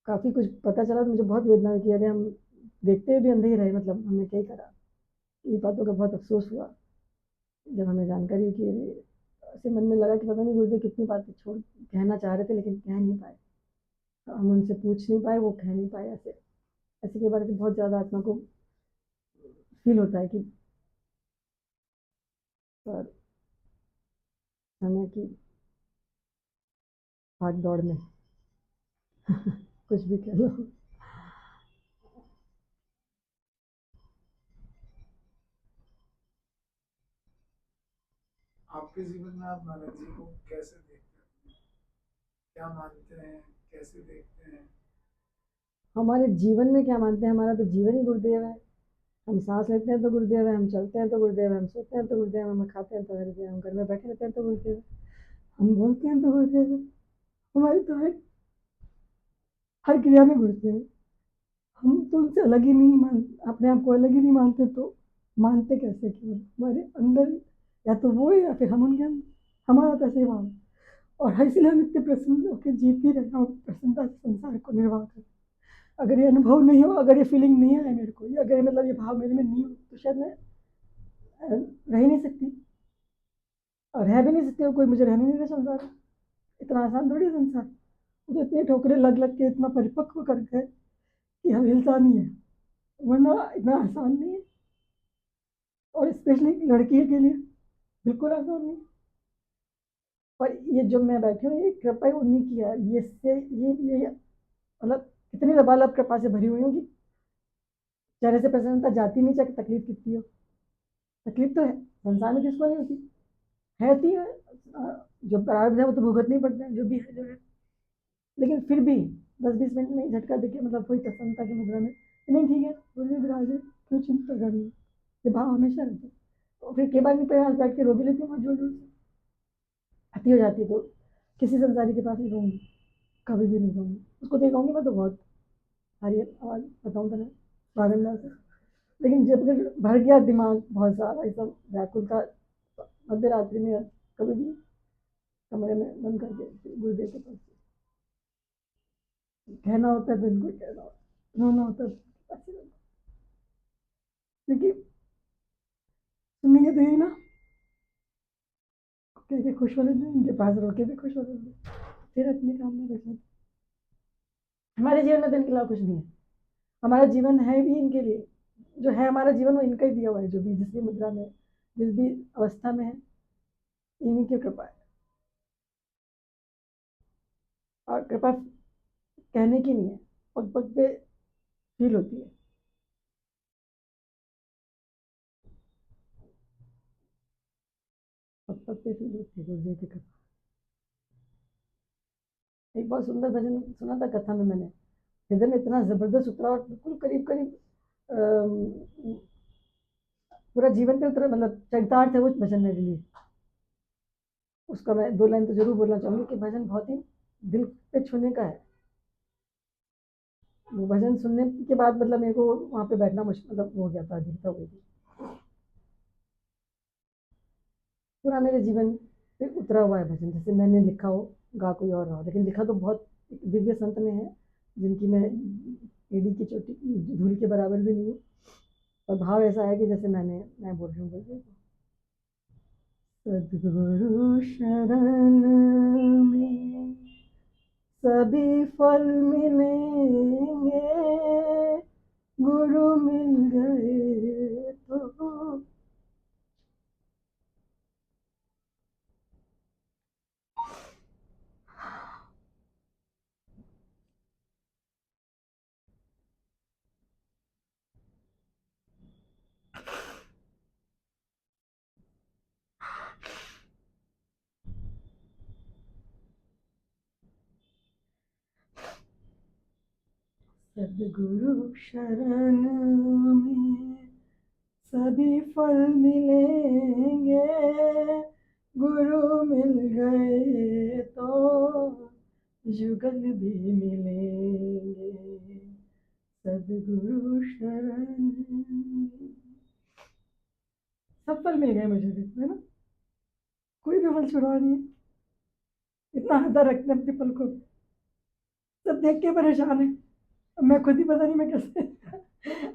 काफ़ी कुछ पता चला तो मुझे बहुत वेदना हुई कि अरे हम देखते हुए भी अंधे ही रहे, मतलब हमने क्या ही करा। ये बातों का बहुत अफ़सोस हुआ जब हमें जानकारी हुई कि ऐसे मन में लगा कि पता नहीं गुरुदेव कितनी बातें छोड़ कहना चाह रहे थे लेकिन कह नहीं पाए। हम उनसे पूछ नहीं पाए, वो कह नहीं पाए। ऐसे ऐसे के बारे में बहुत ज़्यादा आत्मा को फ़ील होता है कि पर समय की भाग-दौड़ में कुछ भी कह लो। आपके जीवन में आप महाराज जी को कैसे देखते हैं? क्या मानते हैं? कैसे देखते हैं? हमारे जीवन में क्या मानते हैं? हमारा तो जीवन ही गुरुदेव है। हम सांस लेते हैं तो गुरुदेव है, हम चलते हैं तो गुरुदेव है, हम सोते हैं तो गुरुदेव है, हम खाते हैं तो गुरुदेव है, हम घर में बैठे रहते हैं तो गुरुदेव है, हम बोलते हैं तो गुरुदेव है। हमारी तो हर क्रिया में गुरुदेव है। हम तो उनसे अलग ही नहीं मान अपने आप को अलग ही नहीं मानते तो मानते कैसे? कि हमारे अंदर या तो वो है या फिर हम उनके अंदर। हमारा तो ऐसे ही भाव है। और इसलिए हम इतने प्रसन्न होकर जी भी रहे हैं और प्रसन्नता से संसार को निर्वाह कर। अगर ये अनुभव नहीं हो, अगर ये फीलिंग नहीं आए मेरे को, अगर मतलब ये भाव मेरे में नहीं हो तो शायद मैं रह ही नहीं सकती और रह भी नहीं सकती और कोई मुझे रहने नहीं दे संसार में। इतना आसान थोड़ी है संसार। वो तो इतनी ठोकरें लग लग के इतना परिपक्व कर गए कि हम हिलता नहीं है, वरना इतना आसान नहीं है। और स्पेशली लड़की के लिए बिल्कुल आसान नहीं। पर ये जो मैं बैठी हूँ ये कृपा ही उन्हीं की है। ये से ये मतलब कितनी लबालब कृपा से भरी हुई होगी। चेहरे से प्रसन्नता जाती नहीं, चाहे तकलीफ कितनी हो। तकलीफ तो है, संसार में किसको नहीं होती है, होती है। जो प्रारब्ध है वो तो भुगतना ही पड़ता है, जो भी है जो है। लेकिन फिर भी 10-20 मिनट में झटका देके मतलब कोई प्रसन्नता की मुद्रा में नहीं, ठीक है गुरुदेव विराज है, क्यों चिंता करनी। ये भाव हमेशा रहता है। तो फिर कई बार नहीं प्रयास बैठ के रो भी लेती हूँ जोर जोर से। हती हो जाती है तो किसी संसारी के पास नहीं रहूँगी, कभी भी नहीं रहूँगी। उसको देखाऊंगी मैं तो बहुत सारी आवाज़ बताऊँ तो ना बारंबार से। लेकिन जब फिर भर गया दिमाग बहुत सारा ये सब व्याकुलता, मध्य रात्रि में कभी भी कमरे में बंद करके गुरुदेव के पास कहना होता है तो इनको कहना होता है, रोना होता है तो ऐसे रोना। क्योंकि सुनेंगे तो यही ना, कह के खुश हो लेते हैं, इनके पास रो के भी खुश हो लेते हैं, फिर अपने काम में बैठे। हमारे जीवन में तो इनके अलावा कुछ नहीं है। हमारा जीवन है भी इनके लिए। जो है हमारा जीवन वो इनका ही दिया हुआ है। जो भी जिस भी मुद्रा में जिस भी अवस्था में है इन्हीं की कृपा है। और कृपा कहने की नहीं है, पग पग पे फील होती है। पग पग पे फील होती है गुरुदेव की कृपा। एक बहुत सुंदर भजन सुना था कथा में मैंने। हृदय में इतना जबरदस्त उतरा और बिल्कुल करीब करीब पूरा जीवन पे उतरा, मतलब चरितार्थ है वो भजन मेरे लिए। उसका मैं 2 लाइन तो जरूर बोलना चाहूंगी कि भजन बहुत ही दिल पे छूने का है। वो भजन सुनने के बाद मतलब मेरे को वहाँ पे बैठना मुश्किल मतलब हो गया था, अधिकता हो गई थी। पूरा मेरे जीवन पे उतरा हुआ है भजन, जैसे मैंने लिखा हो, गा कोई और रहा हो, लेकिन लिखा तो बहुत एक दिव्य संत ने है जिनकी मैं एड़ी की चोटी धूल के बराबर भी नहीं हूँ। और भाव ऐसा है कि जैसे मैं बोल रही हूँ बोल सदगुरु शरण में सभी फल मिलेंगे, गुरु मिल गए तो। सदगुरु शरण में सभी फल मिलेंगे, गुरु मिल गए तो युगल भी मिलेंगे। सदगुरु शरण में सब फल मिल गए मुझे भी, है ना। कोई भी फल छुड़वा नहीं है। इतना हृदय रखते हैं अपने पल को। सब देख के परेशान है, अब मैं खुद ही पता नहीं मैं कैसे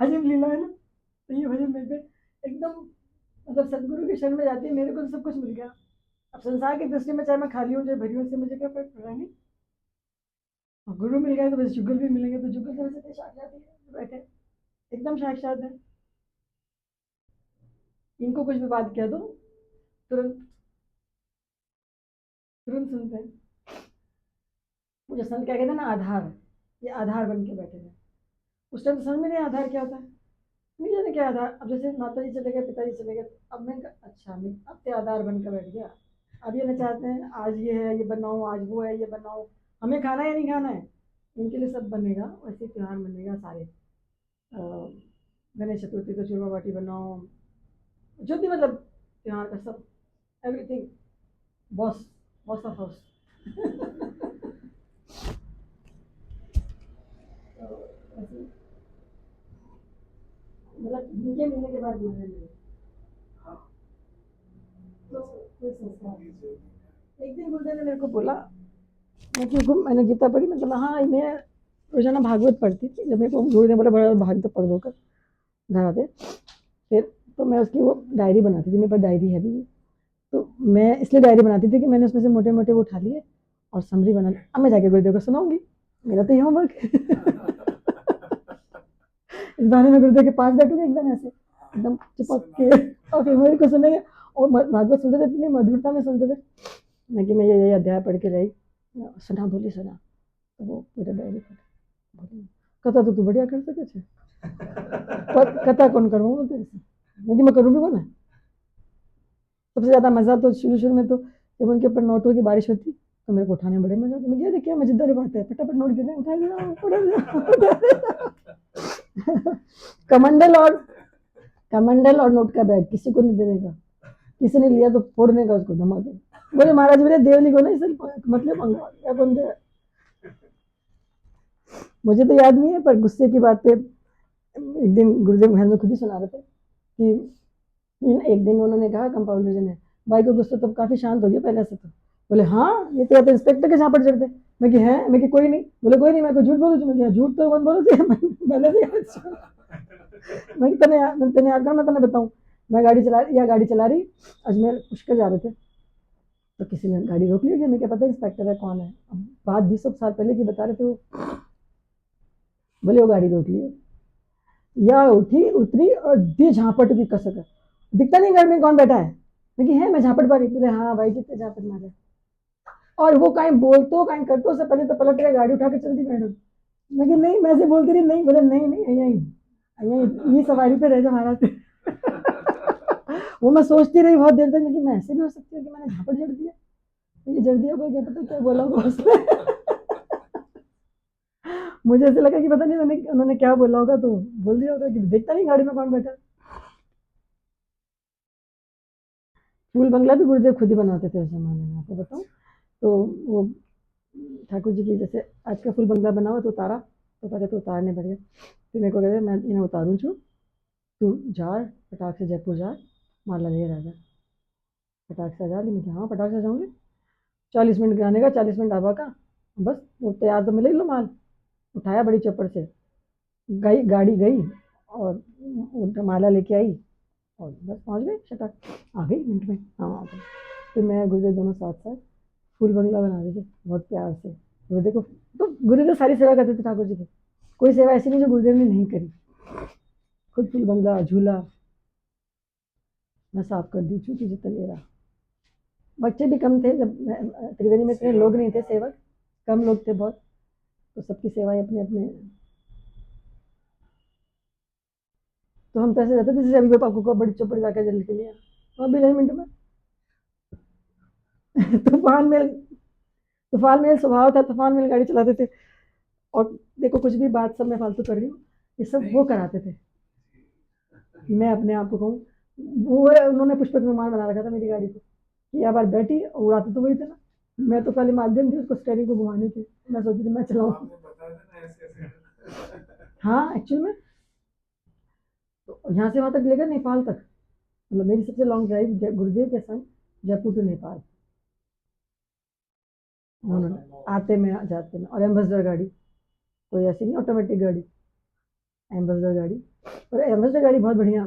अजीब लीला है ना। तो ये भजन मेरे पे एकदम मतलब सदगुरु की शरण में जाती है, मेरे को तो सब कुछ मिल गया। अब संसार की दृष्टि में चाहे मैं खाली हूँ चाहे भरी हूँ, इससे मुझे क्या फर्क पड़ रहा है। नहीं, और गुरु मिल गए तो बस जुगल भी मिलेंगे, तो जुगल से वैसे साक्षात ही है, बैठे एकदम साक्षात है। इनको कुछ भी बात कह दो तुरंत तुरंत सुनते हैं। मुझे संत क्या कहते हैं ना, आधार, ये आधार बन के बैठे हैं। उस टाइम तो समझ में नहीं आधार क्या होता है, नहीं जाने क्या आधार। अब जैसे माता जी चले गए, पिताजी चले गए, अब मैं अच्छा मैं अब ते आधार बनकर बैठ गया। अब ये ना चाहते हैं आज ये है ये बनाओ, आज वो है ये बनाओ, हमें खाना है या नहीं खाना है, इनके लिए सब बनेगा। वैसे त्योहार बनेगा सारे, गणेश चतुर्थी को चूरमा बाटी बनाओ, जो भी मतलब त्योहार का सब everything, boss boss of house. मतलब जिनके मिलने के बाद मिलने लगे हाँ तो कोई संस्कार। ये जो एक दिन गुरुदेव ने मेरे को बोला, मैं क्योंकि मैंने गीता पढ़ी, मैं बोला हाँ मैं रोजाना भागवत पढ़ती थी। जब मेरे को गुरु ने बोला बड़ा भागवत पढ़ दो कर घर आते, फिर तो मैं उसकी वो डायरी बनाती थी, मेरे पास डायरी है भी। तो मैं इसलिए डायरी बनाती थी कि मैंने उसमें से मोटे मोटे वो उठा लिए और समरी बना ली। अब मैं जाके गुरुदेव को सुनाऊंगी, मेरा तो ये होमवर्क इस बहाने में गुरुदेव के पास बैठूंगी एकदम ऐसे, एकदम चिपक के, और फिर मेरे को सुनेंगे। और भागवत सुनते थे, इतनी मधुरता में सुनते थे मैं कि मैं ये अध्याय पढ़ के रही, सुना बोली सुना, तो वो पूरा डायरी पढ़ बोली कथा तो तू बढ़िया कर सके छे, पर कथा कौन करवाऊँ तेरे से, मैं करूँ भी कौन है। सबसे ज़्यादा मज़ा तो शुरू में तो जब उनके ऊपर नोटों की बारिश होती तो मेरे को उठाने में बड़े मजा आते। मैं क्या देखिए मजेदार बात है, फटाफट नोट गिने उठा लिया कमंडल और कमंडल और नोट का बैग किसी को नहीं देने का, किसी ने लिया तो फोड़ने का उसको धमाके। बोले महाराज मेरे देवली को नहीं सर मतलब मंगवा क्या कौन दे। मुझे तो याद नहीं है, पर गुस्से की बात पे एक दिन गुरुदेव घर में खुद ही सुना रहे थे कि एक दिन उन्होंने कहा कंपाउंडर जी ने, भाई को गुस्सा तब काफी शांत हो गया पहले से। तो बोले हाँ ये तो इंस्पेक्टर के झापड़ चढ़ते। मैं कि है, मैं कि कोई नहीं, बोले कोई नहीं, मैं को झूठ बोलूँ, मैं झूठ तो मन बोलो थी मैंने मैं तने याद कर, मैं तने बताऊँ, मैं गाड़ी चला रही अजमेर पुष्कर जा रहे थे, तो किसी ने गाड़ी रोक ली, मैं क्या पता इंस्पेक्टर है कौन है। अब बात 20 साल पहले की बता रहे थे वो। बोले वो गाड़ी रोक ली या उठी उतरी और दी झापट की कसक, दिखता नहीं घर में कौन बैठा है, लेकिन है मैं झापट मारी। बोले हाँ भाई कितने झापट मारे, और वो कहीं बोलते कहीं करते उससे पहले तो पलट गए गाड़ी उठा के चलती मैडम। मैं नहीं मैं ऐसे बोलती रही, नहीं बोले नहीं नहीं यही ये सवारी पे रह जा महाराज वो मैं सोचती रही बहुत देर तक, मैं ऐसे भी हो सकती हूँ कि मैंने झापट जड़ दिया, ये जड़ दिया को क्या पता क्या बोला होगा उसने मुझे ऐसे लगा कि पता नहीं उन्होंने क्या बोला होगा, तो बोल दिया होगा कि देखता नहीं गाड़ी में कौन बैठा। फूल बंगला भी गुरुदेव खुद ही बनाते थे उस जमाने में, आपको बताऊँ तो वो ठाकुर जी की जैसे आज का फूल बंगला बना हुआ तो उतारा, तो पहले तो उतारने पड़ गए, फिर मेरे को कहते मैं इन्हें उतारूँ छू, तू जा फटाक से जयपुर जा माला ले राजा, फटाक से जा ली। मैं हाँ फटाक से जाऊँगी, 40 मिनट गाने का 40 मिनट आवा का, बस वो तैयार तो मिले ही लो माल, उठाया बड़ी चप्पड़ से, गई गाड़ी गई और माला लेके आई और बस पहुँच गए, शटक आ गई मिनट में। हाँ आ गई। फिर मैं गुरुदेव दोनों साथ साथ फूल बंगला बना देते बहुत प्यार से गुरुदेव को। तो गुरुदेव सारी सेवा करते थे ठाकुर जी की, कोई सेवा ऐसी नहीं जो गुरुदेव ने नहीं करी। खुद फूल बंगला झूला मैं साफ कर दी, चूंकि जितना बच्चे भी कम थे, जब त्रिवेणी में इतने लोग नहीं थे, सेवक कम लोग थे बहुत, तो सबकी सेवाएं अपने अपने। तो हम तो ऐसे जाते थे जैसे अभी पापा को बड़ी चौपड़ जाकर जल्दी के लिए अभी 2 मिनट में तूफान में स्वभाव था, तूफान में गाड़ी चलाते थे। और देखो कुछ भी बात सब मैं फालतू कर रही हूँ, ये सब वो कराते थे। मैं अपने आप को कहूँ वो है, उन्होंने पुष्पक विमान बना रखा था मेरी गाड़ी को, कि बार बैठी उड़ाते तो वही थे ना, मैं तो खाली माध्यम थी उसको स्टेयरिंग को घुमाने की, मैं सोचती थी मैं चलाऊँ। हाँ एक्चुअल में तो यहाँ से वहाँ तक लेकर नेपाल तक, मतलब मेरी सबसे लॉन्ग ड्राइव गुरुदेव के संग जयपुर टू नेपाल, उन्होंने आते में जाते में, और एम्बेसडर गाड़ी कोई ऐसी नहीं ऑटोमेटिक गाड़ी, एम्बेसडर गाड़ी। और एम्बेसडर गाड़ी बहुत बढ़िया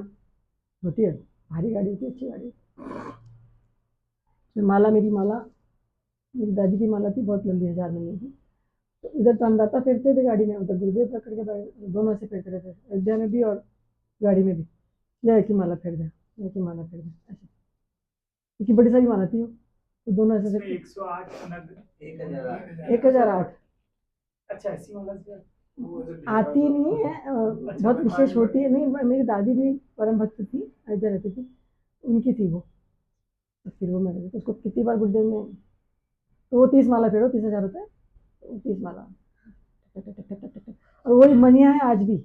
होती है, भारी गाड़ी होती है, अच्छी गाड़ी। माला, मेरी माला, मेरी दादी की माला थी बहुत लंबी, 1000 महीने की। तो इधर तो अन्नदाता फिरते थे गाड़ी में, उधर गुरुदेव पकड़ के दोनों से फिरते रहते, अयोध्या में भी और गाड़ी में भी। जय की माला फेर दे, जय की माला फेर दे, ऐसे, क्योंकि बड़ी सारी माला थी वो, तो दोनों ऐसे इसमें 108 अनग 1008 अच्छा ऐसी वाला से आती नहीं है, बहुत विशेष होती है। नहीं, मेरी दादी भी परम भक्त थी, अयोध्या रहती थी, उनकी थी वो। तो फिर वो मैंने उसको कितनी बार गुरुदेव ने, तो वो 30 माला फेरो, 30,000 होता है, तो 30 माला, और वही मनिया है आज भी।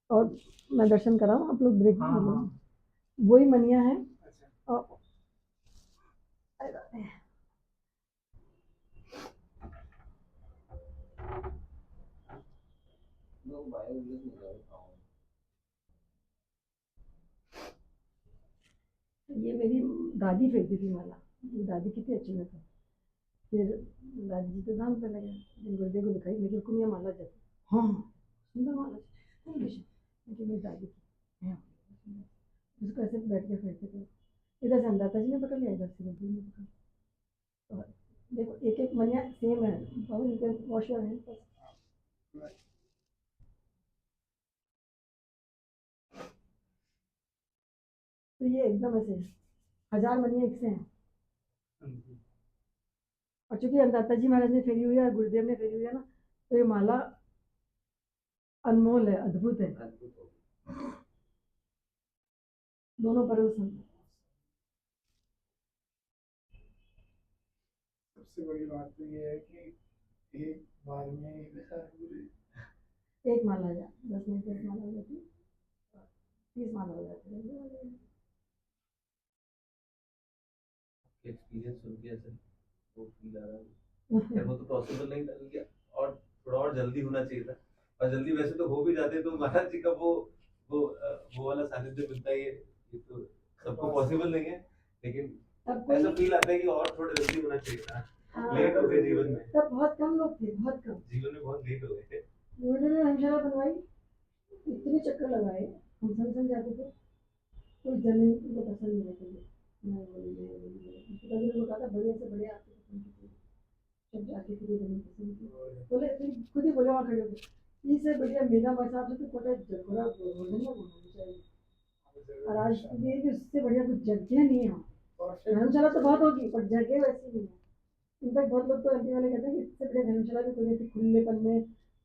और मैं दर्शन कराऊँ, आप लोग ब्रेक, वही मनिया है। और ये मेरी दादी फेरती थी माला, मेरी दादी कितनी अच्छी लगती। फिर दादी जी तो धाम पे लगे, गुरुदेव को दिखाई, मेरी हुक्म ये माला जाती, हाँ सुंदर माला, कौन किसी, मेरी दादी की, उसको ऐसे बैठ के फेरते थे। इधर से अंदाता जी ने पकड़ लिया, इधर से गुरुदेव ने पकड़। और देखो एक एक मनिया सेम है, बाबू you can wash your hand first. तो ये एकदम ऐसे 1000 मनिया एक से हैं। और चूंकि अन्नदाता जी महाराज ने फेरी हुई है और गुरुदेव ने फेरी हुई है ना, तो ये माला अनमोल है, अद्भुत है, दोनों परम संत। सबसे बड़ी बात तो ये है कि एक बार में पूरे एक माला जा 10 मिनट 10 माला हो जाती, 30 माला हो जाती है। एक्सपीरियंस सुन के ऐसे वो फील आ रहा है, खैर वो तो पॉसिबल नहीं था, क्योंकि और थोड़ा और जल्दी होना चाहिए था। और जल्दी वैसे तो हो भी जाते तो महाराज जी का वो वाला सानिध्य मिलता ही है, ये तो सबको पॉसिबल नहीं है, लेकिन ऐसा फील आता है कि और थोड़ा जल्दी होना चाहिए था। लेट हो गए जीवन में, तब बहुत कम लोग थे, बहुत कम जीवन में बहुत लेट हो गए थे। गुरुदेव ने धर्मशाला बनवाई, इतने चक्कर लगाए, हम संग जाते थे, कोई जमीन उनको पसंद नहीं आती थी, नहीं बोली पिताजी ने कहा था बढ़िया से बढ़िया आपको पसंद की, जब जाके फिर जमीन पसंद की, बोले फिर खुद ही बोले वहाँ खड़े होकर, इससे बढ़िया मेरा हिसाब से तो कोटा जगह गोवर्धन में बनानी चाहिए। और आज ये कि उससे बढ़िया कुछ जगह नहीं है वहाँ, धर्मशाला तो बहुत होगी पर जगह वैसी नहीं है। इनफैक्ट बहुत लोग तो एमपी वाले कहते हैं कि इससे बढ़िया धर्मशाला भी कोई ऐसी खुलेपन में,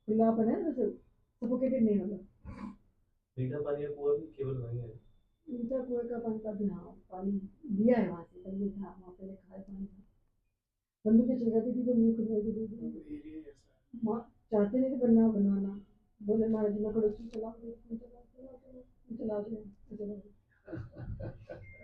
खुलापन है जैसे सफोकेटेड नहीं होगा। मीठा पानी का कुआं भी केवल वहीं है। मीठा कुएं का पानी का भी, हाँ पानी लिया है वहाँ से, पहले था वहाँ, पहले खाया पानी था, बंदूक की चल जाती थी तो मुँह खुद जाती थी, माँ चाहते नहीं थे बनना बनवाना, बोले महाराज जी मैं खड़े चलाओ चला चला,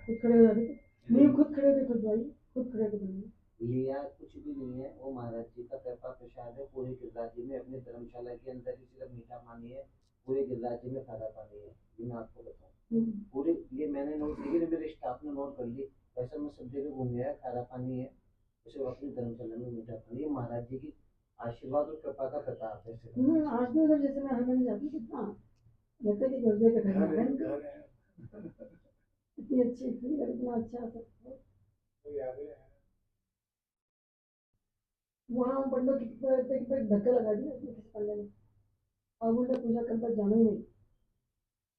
खुद खड़े हो जाते थे, नहीं खुद खड़े थे, खुद भाई खुद खड़े थे बनने। लिया कुछ भी नहीं है, वो महाराज जी का कृपा प्रसाद है। पूरे गिरिराज में अपने धर्मशाला के अंदर ही सिर्फ मीठा पानी है, पूरे गिरिराज में खारा पानी है, ये मैं आपको बताऊँ। पूरे ये मैंने नोट की, मेरे स्टाफ ने नोट कर ली, वैसे मैं सब जगह घूम गया, खारा पानी है सिर्फ अपनी धर्मशाला में मीठा पानी। ये महाराज जी की आशीर्वाद और कृपा का प्रताप है। आज भी उधर जैसे मैं हर महीने जाती थी कितना लगता है कि गुरुदेव का घर है, इतनी अच्छी थी, इतना अच्छा सब वहाँ पंडित की धक्का लगा दिया उसने किसी पंडे ने, अब उल्टा पूजा करता जाना ही नहीं,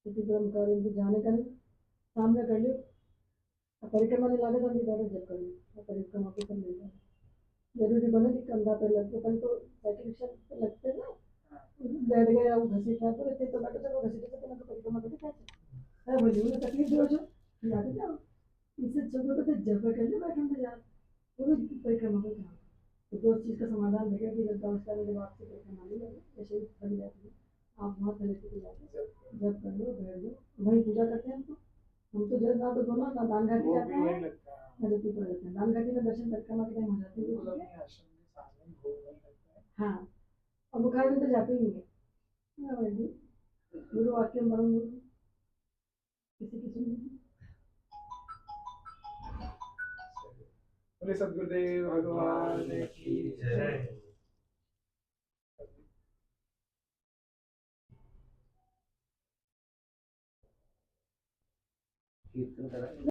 किसी ब्रह्म कार्य उनके जाने का नहीं, सामने कर लियो, परिक्रमा नहीं लागे तो उनकी दौड़ जब कर ली, परिक्रमा को कर लेता जरूरी बना कि कंधा पे लगते, पहले तो साइकिल रिक्शा पे लगते ना, बैठ गए वो घसीट रहा पर तो बैठे चलो घसीटे तो मैं परिक्रमा करके कैसे है, बोली उन्हें तकलीफ दो जो लागे जाओ, इससे चलो तो जब कर ले बैठे उनके जा, वो परिक्रमा को कहा। तो दो चीज़ का समाधान है कि जब नमस्कार के बाद से परिक्रमा नहीं लगे, जैसे बन जाती है, आप वहाँ पहले से जाके जब कर लो बैठ लो, वहीं पूजा करते हैं हम तो जब ना तो दोनों ना दान घाटी जाते हैं, ना जब पर जाते हैं, दान घाटी में दर्शन परिक्रमा के टाइम हो जाते हैं, हाँ, और बुखार में तो जाते ही नहीं है, गुरु वाक्य परम गुरु किसी की सुनी। बोले सदगुरुदेव भगवान की जय। कीर्तन करा